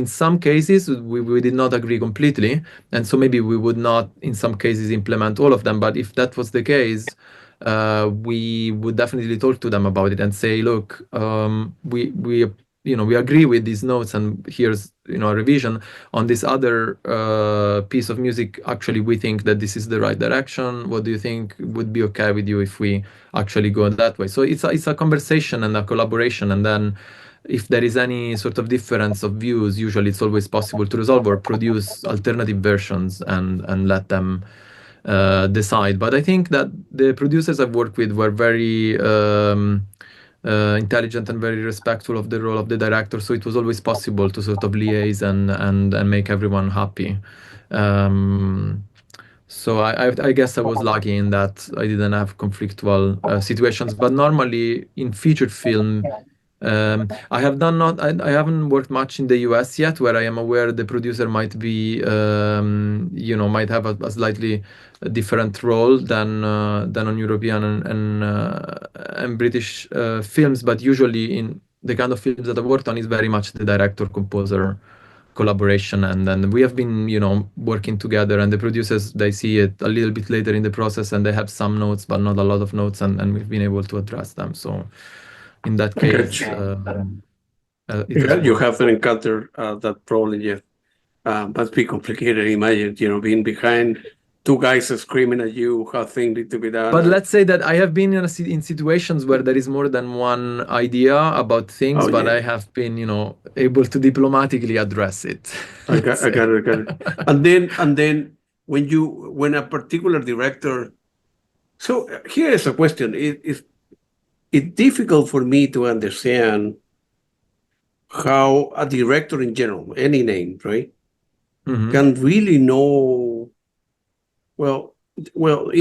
In some cases, we did not agree completely, and so maybe we would not, in some cases, implement all of them. But if that was the case, we would definitely talk to them about it and say, look, we agree with these notes, and here's a revision on this other piece of music. Actually, we think that this is the right direction. What do you think would be okay with you if we actually go that way? So it's a conversation and a collaboration, and then if there is any sort of difference of views, usually it's always possible to resolve or produce alternative versions and let them decide. But I think that the producers I've worked with were very intelligent and very respectful of the role of the director, so it was always possible to sort of liaise and make everyone happy. So I guess I was lucky in that I didn't have conflictual situations. But normally in featured film, I have done not I haven't worked much in the US yet, where I am aware the producer might be might have a slightly different role than on European and British films. But usually in the kind of films that I've worked on is very much the director composer collaboration, and then we have been working together, and the producers, they see it a little bit later in the process, and they have some notes but not a lot of notes, and we've been able to address them. So in that I got case, you. it has You worked. haven't encountered that problem yet. Must be complicated. Imagine, being behind two guys screaming at you how things need to be done. But let's say that I have been in situations where there is more than one idea about things, Oh but yeah, I have been, able to diplomatically address it. I let's got, I say. got it, I got it. And then when a particular director. So here is a question. It's difficult for me to understand how a director in general, any name, right, Mhm. can really know. Well,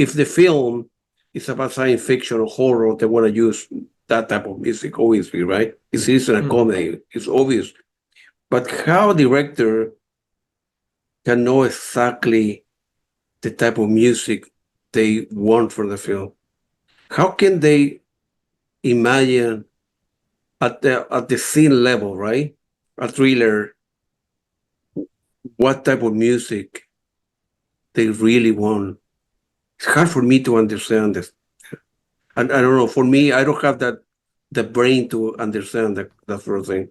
if the film is about science fiction or horror, they want to use that type of music, obviously, right? It isn't a Mm. comedy, it's obvious. But how a director can know exactly the type of music they want for the film? How can they imagine at the scene level, right? A thriller, what type of music they really want? It's hard for me to understand this. And I don't know. For me, I don't have the brain to understand that sort of thing.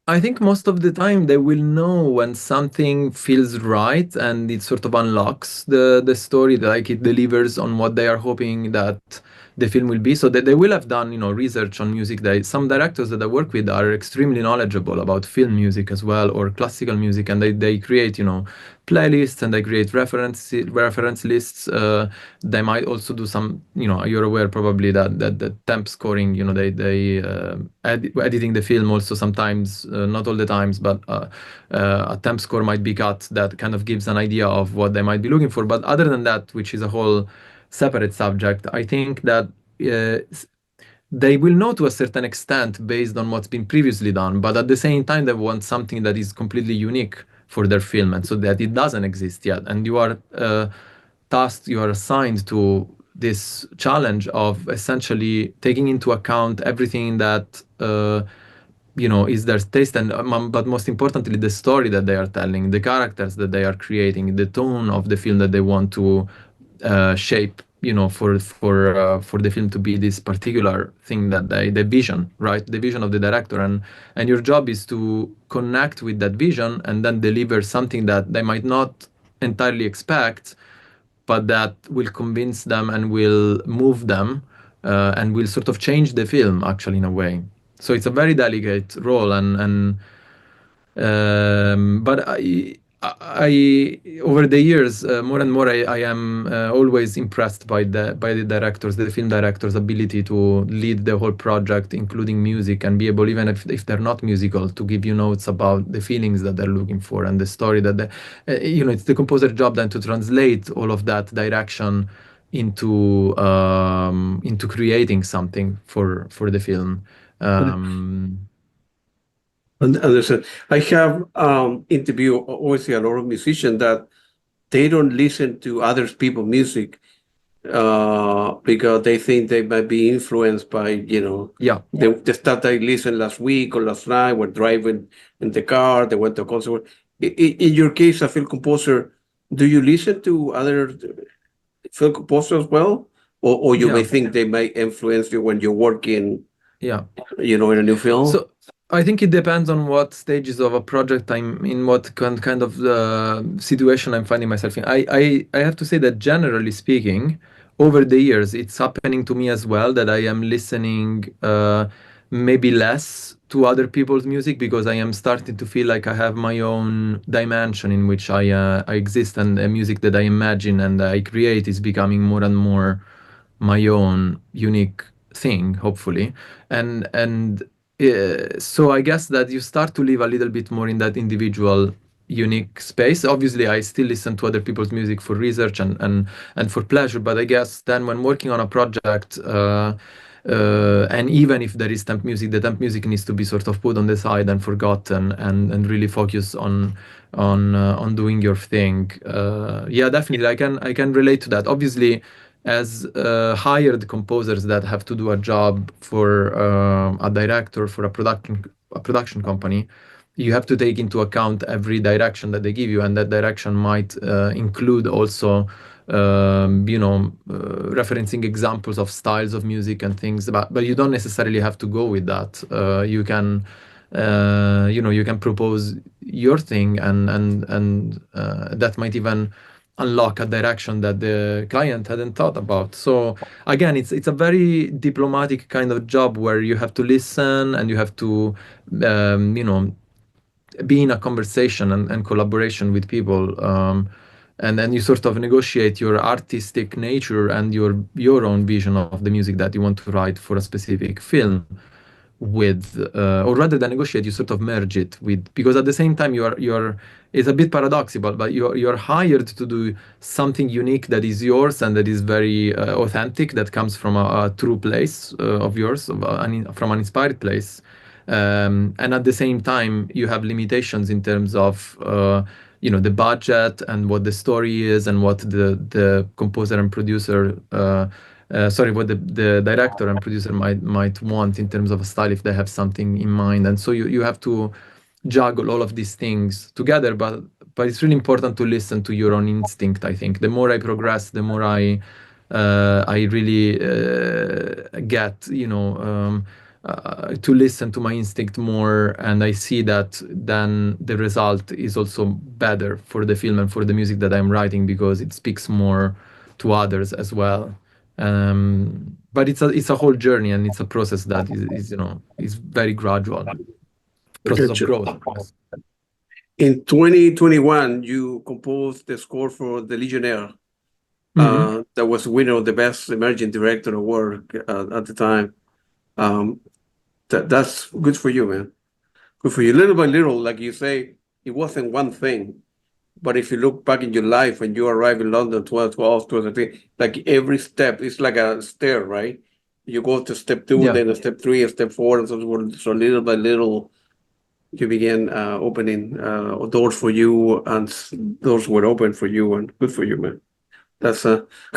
I think most of the time they will know when something feels right and it sort of unlocks the story, like it delivers on what they are hoping that the film will be. So that they will have done, research on music. Some directors that I work with are extremely knowledgeable about film music as well, or classical music, and they create, playlists, and they create reference lists. They might also do some, you're aware probably that the temp scoring, editing the film also sometimes, not all the times, but a temp score might be cut that kind of gives an idea of what they might be looking for. But other than that, which is a whole separate subject, I think that they will know to a certain extent based on what's been previously done, but at the same time, they want something that is completely unique for their film, and so that it doesn't exist yet. And you are tasked, you are assigned to this challenge of essentially taking into account everything that is their taste, and but most importantly, the story that they are telling, the characters that they are creating, the tone of the film that they want to shape, for the film to be this particular thing that the vision, right, the vision of the director, and your job is to connect with that vision and then deliver something that they might not entirely expect, but that will convince them and will move them, and will sort of change the film actually in a way. So it's a very delicate role, but over the years, more and more, I am always impressed by the directors, the film directors' ability to lead the whole project, including music, and be able, even if they're not musical, to give you notes about the feelings that they're looking for and the story that it's the composer's job then to translate all of that direction into creating something for the film. Um, Understand. I have interviewed obviously a lot of musicians that they don't listen to other people's music because they think they might be influenced by, yeah. the stuff they listened last week or last night, were driving in the car, they went to a concert. In your case, a film composer, do you listen to other film composers as well? Or you may Yeah. think they might influence you when you're working, Yeah. in a new film? So I think it depends on what stages of a project I'm in, what kind of situation I'm finding myself in. I have to say that generally speaking, over the years, it's happening to me as well that I am listening maybe less to other people's music, because I am starting to feel like I have my own dimension in which I exist, and the music that I imagine and I create is becoming more and more my own unique thing, hopefully. And so I guess that you start to live a little bit more in that individual unique space. Obviously, I still listen to other people's music for research and for pleasure, but I guess then when working on a project, and even if there is temp music, the temp music needs to be sort of put on the side and forgotten, and really focus on doing your thing. Yeah, definitely, I can relate to that. Obviously, as hired composers that have to do a job for a director, for a production company, you have to take into account every direction that they give you, and that direction might include also referencing examples of styles of music and things, but you don't necessarily have to go with that. You can propose your thing, and that might even unlock a direction that the client hadn't thought about. So again, it's a very diplomatic kind of job where you have to listen, and you have to be in a conversation and collaboration with people, and then you sort of negotiate your artistic nature and your own vision of the music that you want to write for a specific film with, or rather than negotiate, you sort of merge it with, because at the same time you're it's a bit paradoxical, but you're hired to do something unique that is yours and that is very authentic, that comes from a true place of yours, from an inspired place, and at the same time you have limitations in terms of the budget and what the story is, and what the composer and producer sorry, what the director and producer might want in terms of a style, if they have something in mind. And so you have to juggle all of these things together, but it's really important to listen to your own instinct. I think the more I progress, the more I really get to listen to my instinct more, and I see that then the result is also better for the film and for the music that I'm writing, because it speaks more to others as well. But it's a whole journey, and it's a process that is very gradual, I process get of you. growth, I guess. In 2021, you composed the score for the Legionnaire. Mhm. That was winner of the Best Emerging Director Award at the time. Um, that's good for you, man. Good for you. Little by little, like you say, it wasn't one thing. But if you look back in your life when you arrive in London, 12, 13, like every step is like a stair, right? You go to step two, Yeah. then a step three, a step four, and so on. So little by little, you began opening doors for you, and doors were open for you, and good for you, man. That's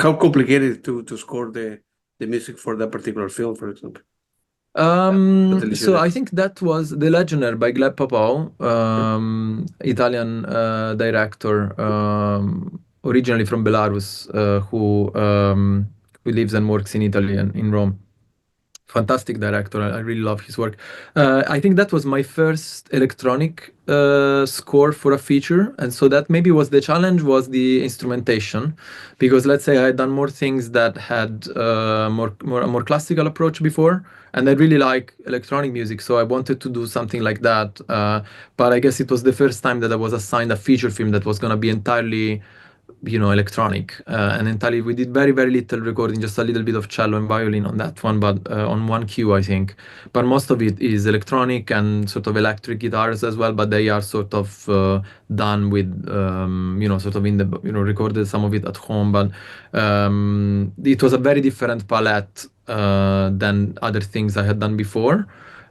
how complicated to score the music for that particular film, for example. The So Legionnaire. I think that was The Legionnaire by Gleb Papao, Italian director, originally from Belarus, who lives and works in Italy and in Rome. Fantastic director. I really love his work. I think that was my first electronic score for a feature, and so that maybe was the challenge, was the instrumentation, because let's say I had done more things that had a more classical approach before, and I really like electronic music, so I wanted to do something like that. But I guess it was the first time that I was assigned a feature film that was going to be entirely electronic, and entirely. We did very, very little recording, just a little bit of cello and violin on that one, but on one cue, I think. But most of it is electronic and sort of electric guitars as well, but they are sort of done with, sort of in the, recorded some of it at home, but it was a very different palette than other things I had done before.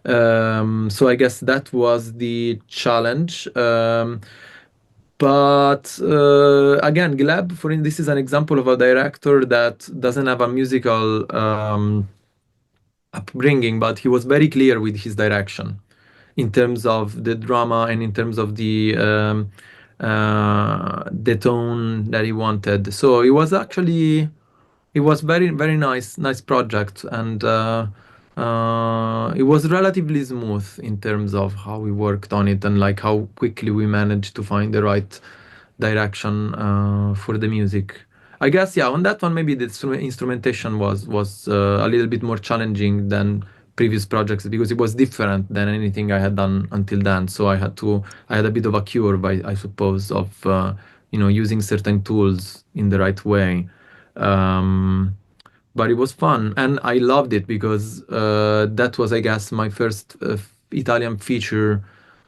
So I guess that was the challenge. But again, Gleb, this is an example of a director that doesn't have a musical upbringing, but he was very clear with his direction in terms of the drama and in terms of the tone that he wanted. So it was very, very nice project, and it was relatively smooth in terms of how we worked on it, and like how quickly we managed to find the right direction for the music. I guess, yeah, on that one maybe the instrumentation was a little bit more challenging than previous projects, because it was different than anything I had done until then. So I had a bit of a cure, by I suppose, of using certain tools in the right way. Um, but it was fun, and I loved it because that was, I guess, my first Italian feature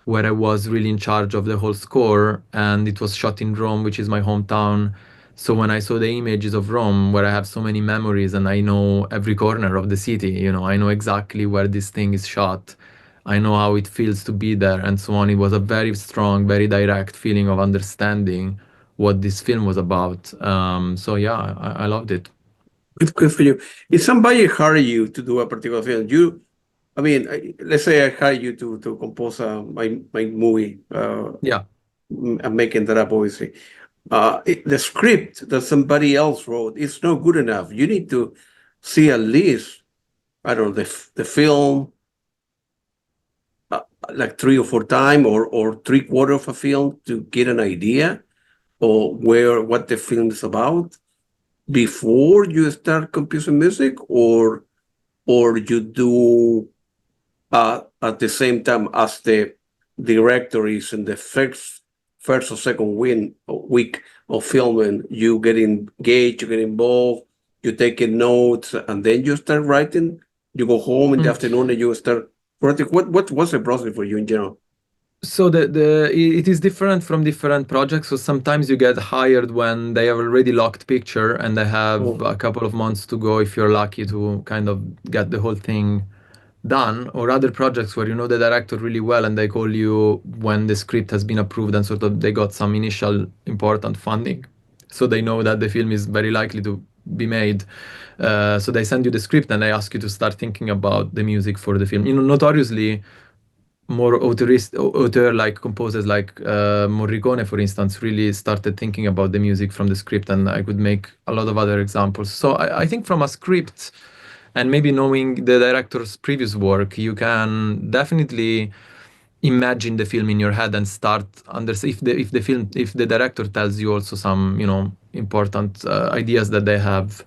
where I was really in charge of the whole score, and it was shot in Rome, which is my hometown. So when I saw the images of Rome, where I have so many memories and I know every corner of the city, I know exactly where this thing is shot. I know how it feels to be there and so on. It was a very strong, very direct feeling of understanding what this film was about. So yeah, I loved it. Good for you. If somebody hire you to do a particular film, let's say I hire you to compose my movie. Yeah. I'm making that up, obviously. The script that somebody else wrote is not good enough. You need to see at least, I don't know, the film like 3 or 4 times, or 3/4 of a film to get an idea of what the film is about before you start composing music, or you do at the same time as the director is in the first or second week of filming. You get engaged, you get involved, you take notes, and then you start writing. You go home in the Mm. afternoon and you start writing. What was the process for you in general? So it is different from different projects. So sometimes you get hired when they have already locked picture and they have Oh, a couple of months to go, if you're lucky to kind of get the whole thing done. Or other projects where you know the director really well and they call you when the script has been approved and sort of they got some initial important funding. So they know that the film is very likely to be made. So they send you the script and they ask you to start thinking about the music for the film. Notoriously, more auteur like composers like Morricone, for instance, really started thinking about the music from the script, and I could make a lot of other examples. So I think from a script and maybe knowing the director's previous work, you can definitely imagine the film in your head and start under if the director tells you also some important ideas that they have,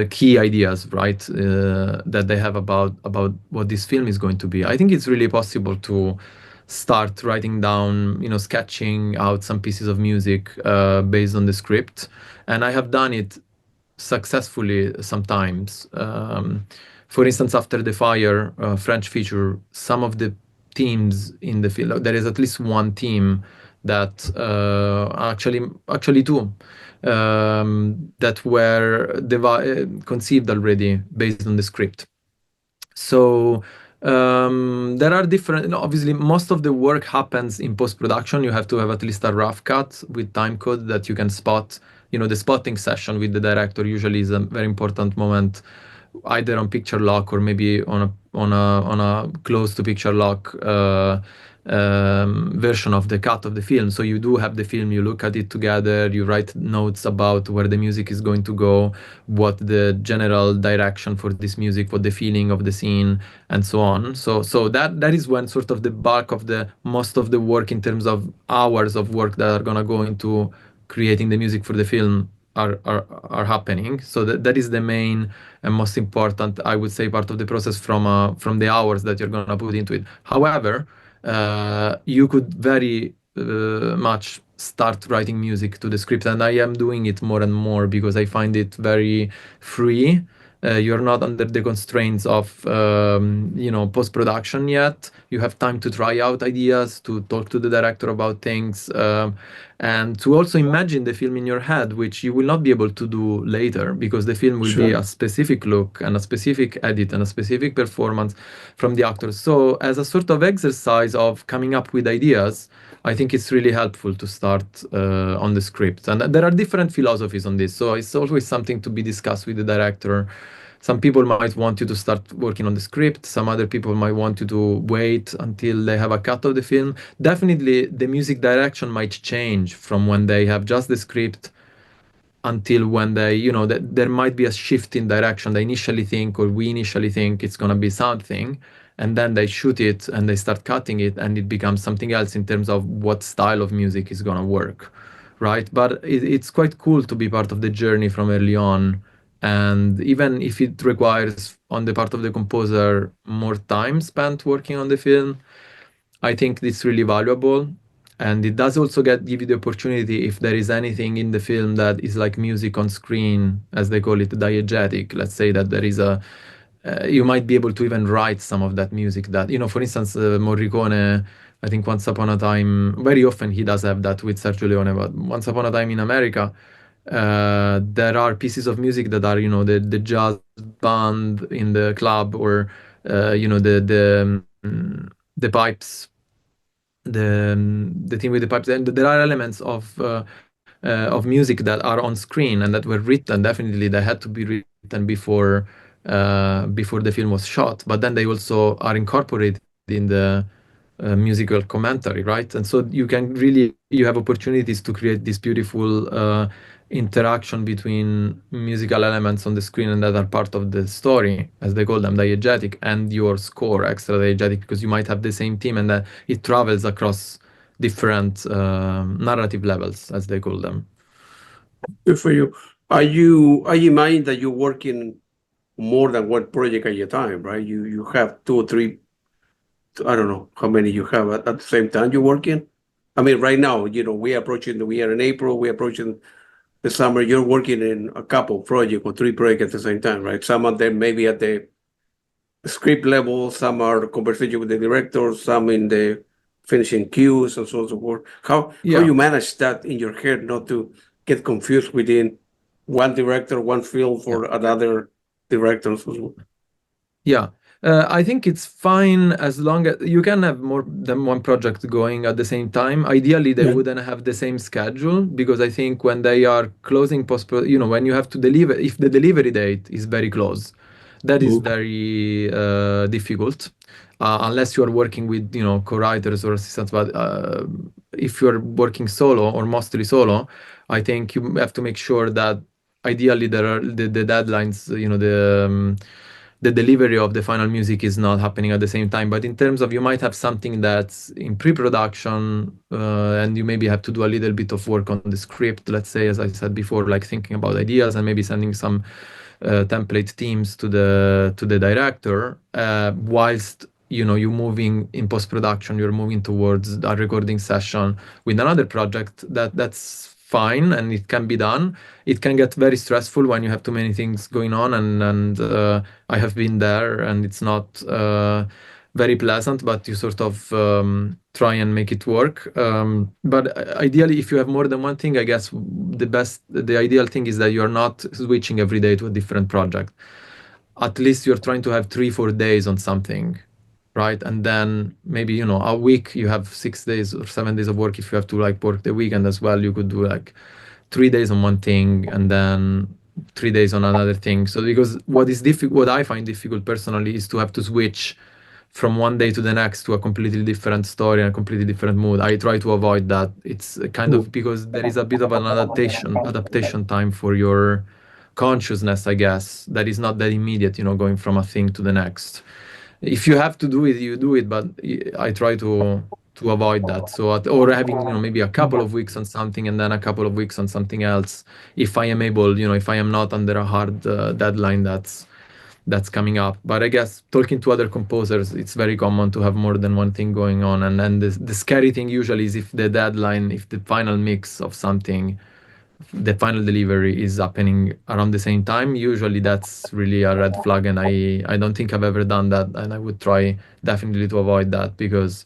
key ideas, right, that they have about what this film is going to be. I think it's really possible to start writing down, sketching out some pieces of music based on the script, and I have done it successfully sometimes. For instance, after the fire French feature, some of the teams in the film, there is at least one team that actually two that were conceived already based on the script. So there are different, obviously most of the work happens in post-production. You have to have at least a rough cut with time code that you can spot. The spotting session with the director usually is a very important moment, either on picture lock or maybe on a close to picture lock version of the cut of the film. So you do have the film, you look at it together, you write notes about where the music is going to go, what the general direction for this music, what the feeling of the scene, and so on. So that is when sort of the bulk of the most of the work in terms of hours of work that are gonna go into creating the music for the film are happening. So that is the main and most important, I would say, part of the process from the hours that you're gonna put into it. However, you could very much start writing music to the script, and I am doing it more and more because I find it very free. You're not under the constraints of post-production yet. You have time to try out ideas, to talk to the director about things, and to also imagine the film in your head, which you will not be able to do later because the film will be Sure. a specific look and a specific edit and a specific performance from the actors. So as a sort of exercise of coming up with ideas, I think it's really helpful to start on the script. And there are different philosophies on this. So it's always something to be discussed with the director. Some people might want you to start working on the script. Some other people might want you to wait until they have a cut of the film. Definitely, the music direction might change from when they have just the script until when they, that there might be a shift in direction. They initially think, or we initially think, it's going to be something, and then they shoot it and they start cutting it, and it becomes something else in terms of what style of music is going to work, right? But it's quite cool to be part of the journey from early on. And even if it requires, on the part of the composer, more time spent working on the film, I think it's really valuable. And it does also give you the opportunity, if there is anything in the film that is like music on screen, as they call it, diegetic. Let's say that there is you might be able to even write some of that music that, for instance, Morricone, I think Once Upon a Time, very often he does have that with Sergio Leone, but Once Upon a Time in America, there are pieces of music that are, the jazz band in the club, or, the pipes, the thing with the pipes, and there are elements of music that are on screen and that were written. Definitely they had to be written before the film was shot, but then they also are incorporated in the musical commentary, right? And so you have opportunities to create this beautiful interaction between musical elements on the screen and that are part of the story, as they call them, diegetic, and your score, extra diegetic, because you might have the same theme and that it travels across different narrative levels, as they call them. Good for you. Are you mind that you're working more than one project at a time, right? You have two or three, I don't know how many you have at the same time you're working. I mean, right now, we are in April, we're approaching the summer. You're working in a couple projects or three projects at the same time, right? Some of them maybe at the script level, some are conversation with the director, some in the finishing cues, and so on and so forth. How Yeah. you manage that in your head, not to get confused within one director, one film for another director, and so on. Yeah, I think it's fine as long as you can have more than one project going at the same time. Ideally, they Yeah. wouldn't have the same schedule, because I think when they are closing when you have to deliver, if the delivery date is very close, that is very difficult, unless you are working with, co-writers or assistants. But if you're working solo or mostly solo, I think you have to make sure that ideally there are the deadlines, the delivery of the final music is not happening at the same time. But in terms of, you might have something that's in pre-production, and you maybe have to do a little bit of work on the script, let's say, as I said before, like thinking about ideas and maybe sending some template themes to the director, whilst you're moving in post-production, you're moving towards a recording session with another project. That's fine, and it can be done. It can get very stressful when you have too many things going on, and I have been there, and it's not very pleasant, but you sort of try and make it work. But ideally, if you have more than one thing, I guess the ideal thing is that you're not switching every day to a different project. At least you're trying to have 3-4 days on something, right? And then maybe, a week you have 6 days or 7 days of work. If you have to like work the weekend as well, you could do like 3 days on one thing and then 3 days on another thing. So because what I find difficult personally is to have to switch from one day to the next to a completely different story and a completely different mood. I try to avoid that. It's kind of because there is a bit of an adaptation time for your consciousness, I guess, that is not that immediate, going from a thing to the next. If you have to do it, you do it, but I try to avoid that. So or having maybe a couple of weeks on something and then a couple of weeks on something else, if I am able, if I am not under a hard deadline that's coming up. But I guess talking to other composers, it's very common to have more than one thing going on. And then the scary thing usually is if the final mix of something, the final delivery is happening around the same time. Usually that's really a red flag, and I don't think I've ever done that, and I would try definitely to avoid that, because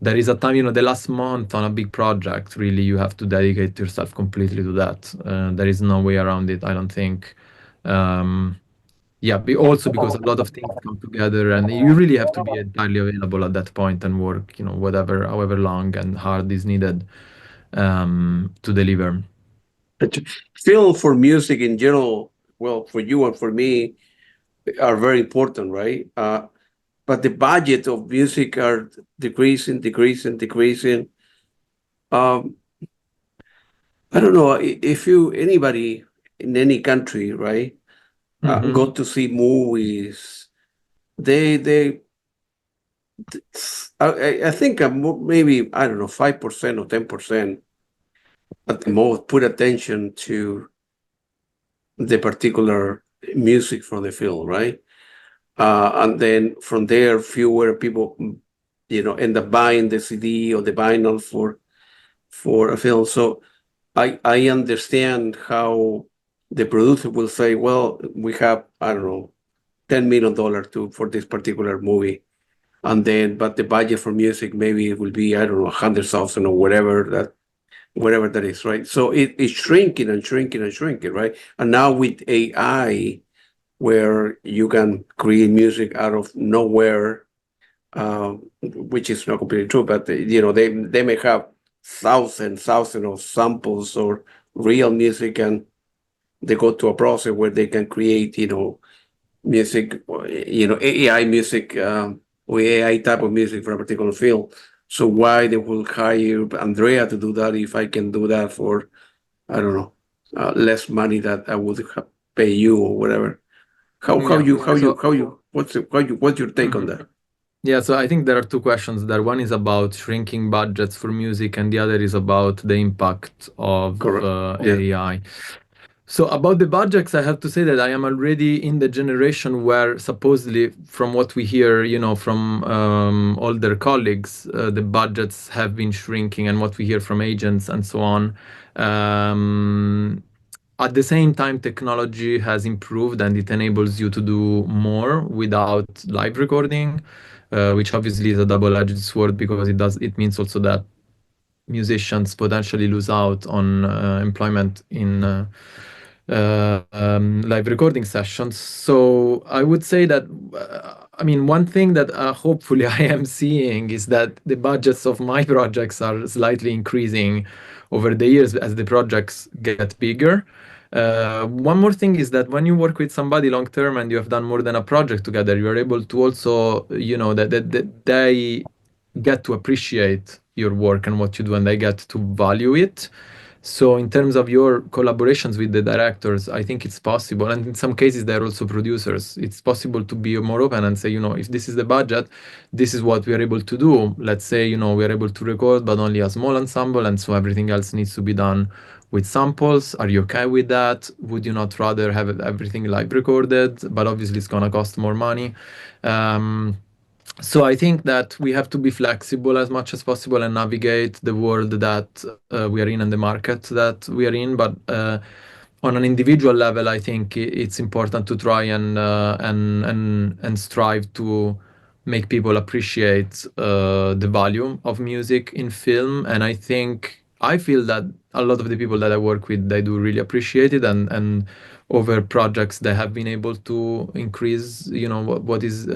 there is a time, the last month on a big project, really you have to dedicate yourself completely to that. There is no way around it, I don't think. Yeah, also because a lot of things come together, and you really have to be entirely available at that point and work, however long and hard is needed to deliver. Film for music in general, well, for you and for me, are very important, right? But the budget of music are decreasing. I don't know if anybody in any country, right, go to see movies, they I think maybe, I don't know, 5% or 10% at the most put attention to the particular music from the film, right? And then from there, fewer people, end up buying the CD or the vinyl for a film. So I understand how the producer will say, well, we have, I don't know, $10 million for this particular movie. And then, but the budget for music, maybe it will be, I don't know, 100,000 or whatever that is, right? So it's shrinking and shrinking and shrinking, right? And now with AI, where you can create music out of nowhere, which is not completely true, but they may have thousands of samples or real music, and they go to a process where they can create, music, AI music, or AI type of music for a particular film. So why they will hire Andrea to do that if I can do that for, I don't know, less money that I would pay you or whatever? What's your take on that? Yeah, so I think there are two questions there. One is about shrinking budgets for music, and the other is about the impact of AI. So about the budgets, I have to say that I am already in the generation where supposedly, from what we hear, from older colleagues, the budgets have been shrinking, and what we hear from agents and so on. At the same time, technology has improved, and it enables you to do more without live recording, which obviously is a double-edged sword, because it means also that musicians potentially lose out on employment in live recording sessions. So I would say that, one thing that hopefully I am seeing is that the budgets of my projects are slightly increasing over the years as the projects get bigger. One more thing is that when you work with somebody long term and you have done more than a project together, you are able to also, that they get to appreciate your work and what you do, and they get to value it. So in terms of your collaborations with the directors, I think it's possible. And in some cases, they're also producers. It's possible to be more open and say, if this is the budget, this is what we are able to do. Let's say, we are able to record, but only a small ensemble, and so everything else needs to be done with samples. Are you okay with that? Would you not rather have everything live recorded? But obviously, it's gonna cost more money. Um, so I think that we have to be flexible as much as possible and navigate the world that we are in and the market that we are in. But on an individual level, I think it's important to try and strive to make people appreciate the value of music in film. And I feel that a lot of the people that I work with, they do really appreciate it, and over projects they have been able to increase, what is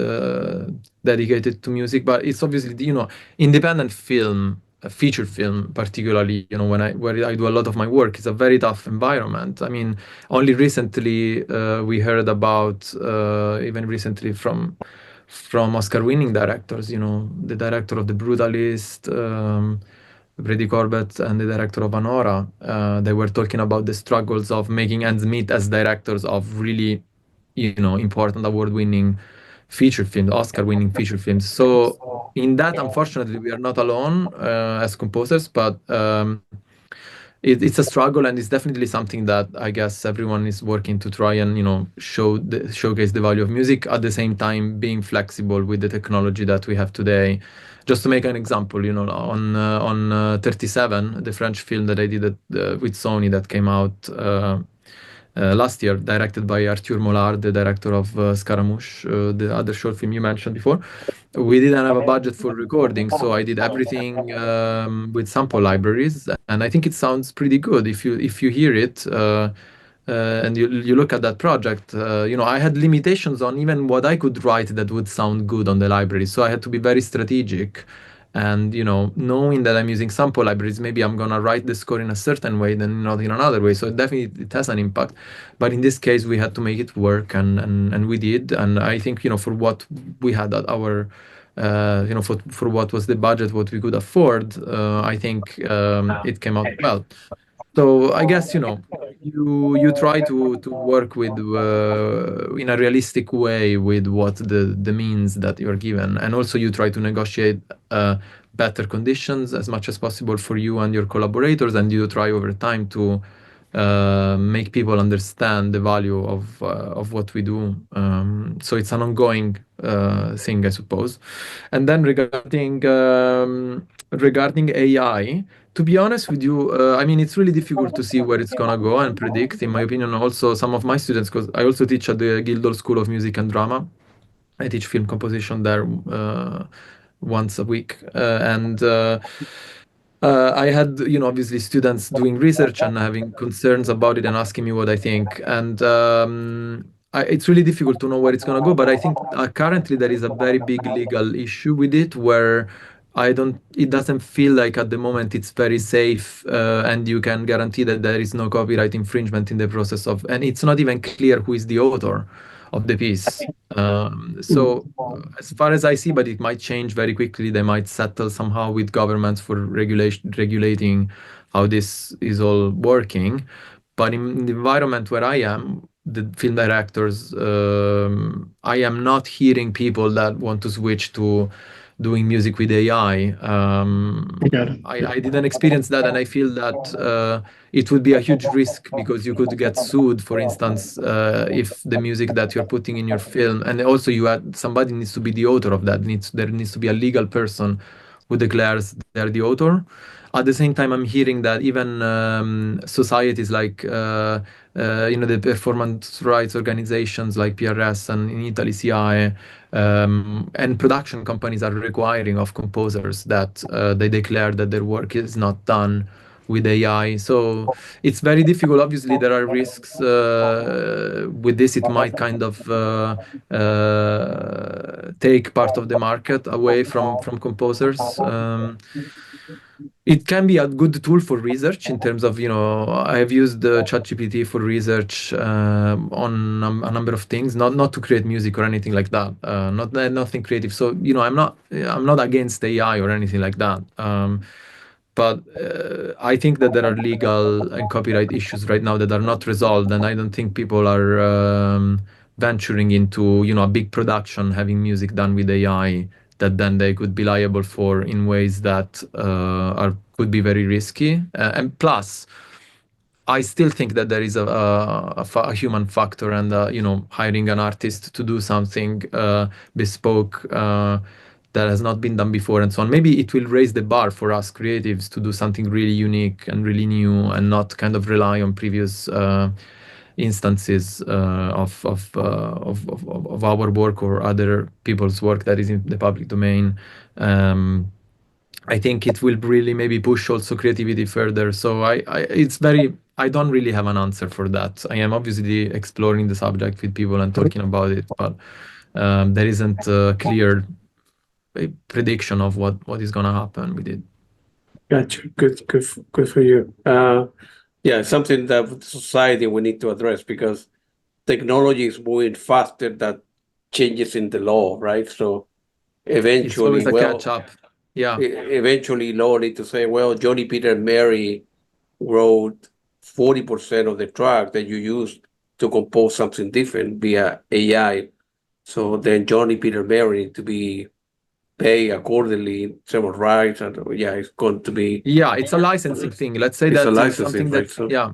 dedicated to music. But it's obviously, independent film, feature film particularly, when where I do a lot of my work, it's a very tough environment. I mean, only recently we heard about, even recently, from Oscar winning directors, the director of The Brutalist, Brady Corbett, and the director of Anora. They were talking about the struggles of making ends meet as directors of really, important award-winning feature films, Oscar-winning feature films. So in that, unfortunately, we are not alone as composers, but it's a struggle, and it's definitely something that I guess everyone is working to try and, showcase the value of music, at the same time being flexible with the technology that we have today. Just to make an example, on 37, the French film that I did with Sony that came out last year, directed by Arthur Mollard, the director of Scaramouche, the other short film you mentioned before. We didn't have a budget for recording, so I did everything with sample libraries, and I think it sounds pretty good. If you hear it and you look at that project, I had limitations on even what I could write that would sound good on the library, so I had to be very strategic. And knowing that I'm using sample libraries, maybe I'm gonna write the score in a certain way, then not in another way. So definitely it has an impact. But in this case, we had to make it work, and we did. And I think for what we had at our for what was the budget, what we could afford, I think it came out well. So I guess you try to work with in a realistic way with what the means that you're given, and also you try to negotiate better conditions as much as possible for you and your collaborators, and you try over time to make people understand the value of what we do. So it's an ongoing thing, I suppose. And then regarding AI, to be honest with you, I mean, it's really difficult to see where it's gonna go and predict. In my opinion, also some of my students, because I also teach at the Guildhall School of Music and Drama. I teach film composition there once a week, and I had, obviously students doing research and having concerns about it and asking me what I think. And it's really difficult to know where it's going to go. But I think currently there is a very big legal issue with it, where it doesn't feel like at the moment it's very safe, and you can guarantee that there is no copyright infringement in the process of, and it's not even clear who is the author of the piece. So as far as I see, but it might change very quickly. They might settle somehow with governments for regulating how this is all working. But in the environment where I am, the film directors, I am not hearing people that want to switch to doing music with AI. Got it. I didn't experience that, and I feel that it would be a huge risk, because you could get sued, for instance, if the music that you're putting in your film, and also somebody needs to be the author of that. There needs to be a legal person who declares they're the author. At the same time, I'm hearing that even societies like the performance rights organizations like PRS, and in Italy CIAE, and production companies are requiring of composers that they declare that their work is not done with AI. So it's very difficult. Obviously, there are risks with this. It might kind of take part of the market away from composers. It can be a good tool for research, in terms of, I have used ChatGPT for research on a number of things, not to create music or anything like that, nothing creative. So, I'm not against AI or anything like that. But I think that there are legal and copyright issues right now that are not resolved, and I don't think people are venturing into, a big production having music done with AI that then they could be liable for in ways that could be very risky. And plus, I still think that there is a human factor, and hiring an artist to do something bespoke that has not been done before, and so on. Maybe it will raise the bar for us creatives to do something really unique and really new, and not kind of rely on previous instances of our work or other people's work that is in the public domain. I think it will really maybe push also creativity further. So I don't really have an answer for that. I am obviously exploring the subject with people and talking about it, but there isn't a clear prediction of what is gonna happen with it. Gotcha. Good for you. Yeah, something that society we need to address, because technology is moving faster than changes in the law, right? So It's eventually, always a well, catch up. Yeah. eventually law need to say, well, Johnny, Peter, and Mary wrote 40% of the track that you used to compose something different via AI. So then Johnny, Peter, Mary need to be paid accordingly in terms of rights, and yeah, it's going to be Yeah, it's a licensing thing. Let's say it's a that licensing, something right? that So yeah.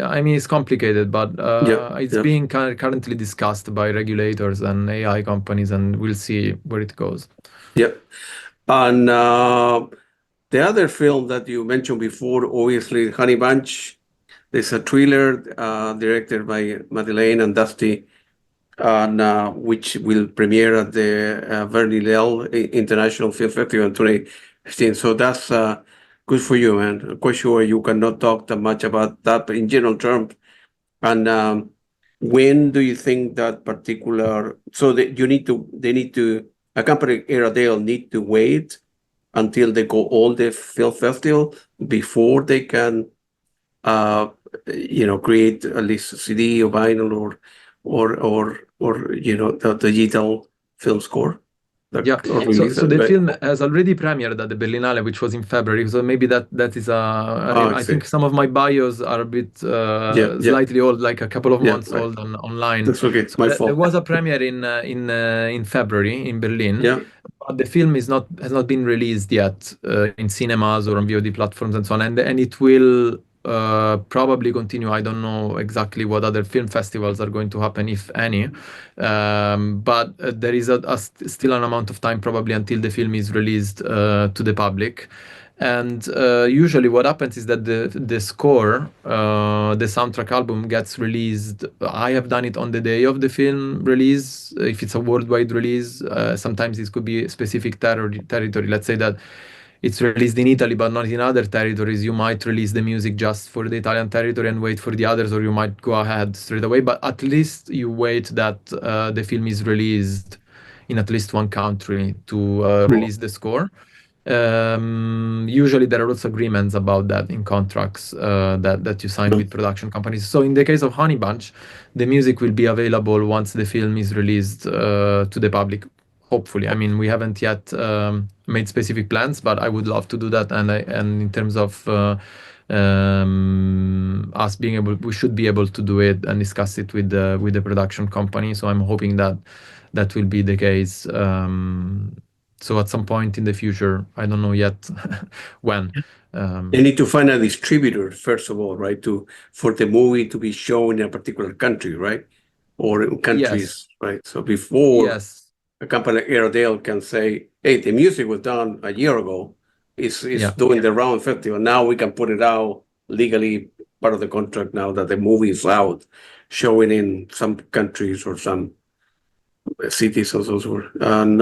I mean, it's complicated, but yeah, it's yeah, being currently discussed by regulators and AI companies, and we'll see where it goes. yeah. And the other film that you mentioned before, obviously, Honey Bunch. There's a thriller directed by Madeleine and Dusty, and which will premiere at the Berlinale International Film Festival in 2016. So that's good for you, man. I'm quite sure you cannot talk that much about that, but in general terms. And when do you think that particular? So that they need to, a company Air-Edel need to wait until they go all the film festival before they can create at least a CD or vinyl or the digital film score Yeah. or So release it, the right? film has already premiered at the Berlinale, which was in February. So maybe that is Oh, I I see. think some of my bios are a bit Yeah, yeah, slightly old, like a couple of yeah. months old online. That's okay. So My there fault. was a premiere in February in Berlin. Yeah. But the film has not been released yet in cinemas or on VOD platforms and so on, and it will probably continue. I don't know exactly what other film festivals are going to happen, if any, but there is still an amount of time probably until the film is released to the public. And usually what happens is that the score, the soundtrack album gets released. I have done it on the day of the film release, if it's a worldwide release. Sometimes it could be a specific territory. Let's say that it's released in Italy, but not in other territories. You might release the music just for the Italian territory and wait for the others, or you might go ahead straight away. But at least you wait that the film is released in at least one country to release the score. Usually there are also agreements about that in contracts that you sign with production companies. So in the case of Honey Bunch, the music will be available once the film is released to the public. Hopefully, I mean, we haven't yet made specific plans, but I would love to do that. And in terms of us being able, we should be able to do it and discuss it with the production company. So I'm hoping that will be the case. So at some point in the future, I don't know yet when. They need to find a distributor first of all, right? For the movie to be shown in a particular country, right? Or in countries, Yes. right? So before Yes. a company like Air-Edel can say, "Hey, the music was done a year ago. It's Yeah. doing the round festival. Now we can put it out legally, part of the contract now that the movie is out, showing in some countries or some cities or so forth." And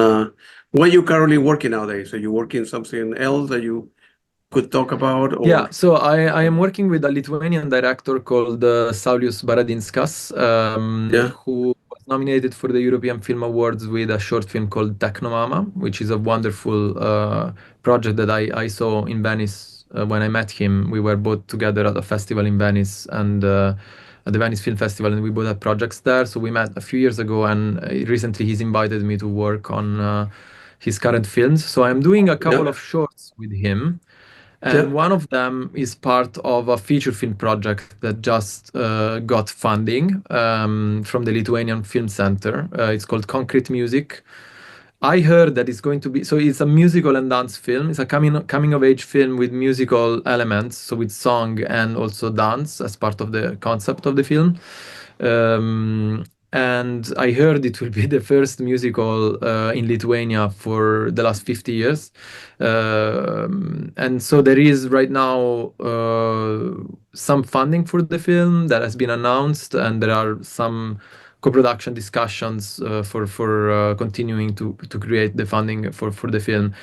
what are you currently working nowadays? Are you working something else that you could talk about? Or Yeah, so I am working with a Lithuanian director called Saulius Baradinskas, yeah, who was nominated for the European Film Awards with a short film called Technomama, which is a wonderful project that I saw in Venice when I met him. We were both together at a festival in Venice, and at the Venice Film Festival, and we both had projects there. So we met a few years ago, and recently he's invited me to work on his current films. So I'm doing a couple yeah, of shorts with him. yeah, And one of them is part of a feature film project that just got funding from the Lithuanian Film Center. It's called Concrete Music. I heard that it's going to be, so it's a musical and dance film. It's a coming of age film with musical elements, so with song and also dance as part of the concept of the film. And I heard it will be the first musical in Lithuania for the last 50 years. And so there is right now some funding for the film that has been announced, and there are some co-production discussions for continuing to create the funding for the film.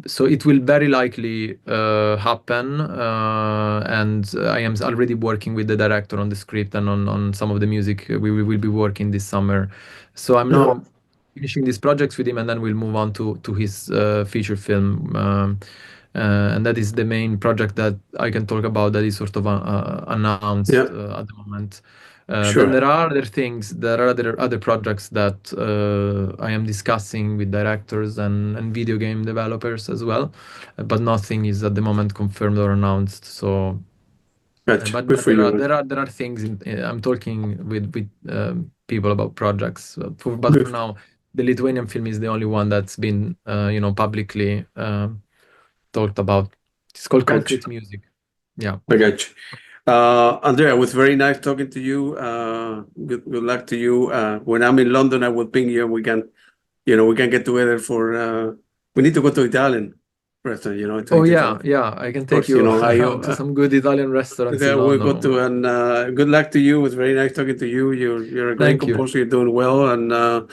So it will very likely happen, and I am already working with the director on the script and on some of the music we will be working this summer. So I'm now finishing these projects with him, and then we'll move on to his feature film. And that is the main project that I can talk about that is sort of announced at the moment. Then there are other things, there are other projects that I am discussing with directors and video game developers as well, but nothing is at the moment confirmed or announced. So, Gotcha. but Good for you. there are things. I'm talking with people about projects, but Good. for now, the Lithuanian film is the only one that's been publicly talked about. It's called Gotcha. Concrete Music. Yeah. I got you. Andrea, it was very nice talking to you. Good luck to you. When I'm in London, I will ping you, and we can get together for. We need to go to Italian restaurant. Oh yeah, I can take course, you you know, to some good Italian restaurants in we'll go London. to, and good luck to you. It was very nice talking to you. You're a great Thank you. composer. You're doing well, and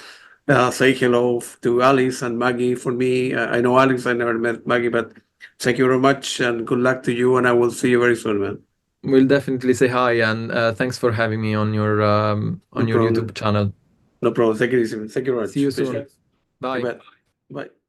say hello to Alice and Maggie for me. I know Alex. I never met Maggie, but thank you very much, and good luck to you. And I will see you very soon, man. We'll definitely say hi, and thanks for having me on your problem. YouTube channel. No problem. Take it easy. Thank you very much. See you Appreciate soon. it. Bye. You bet. Bye.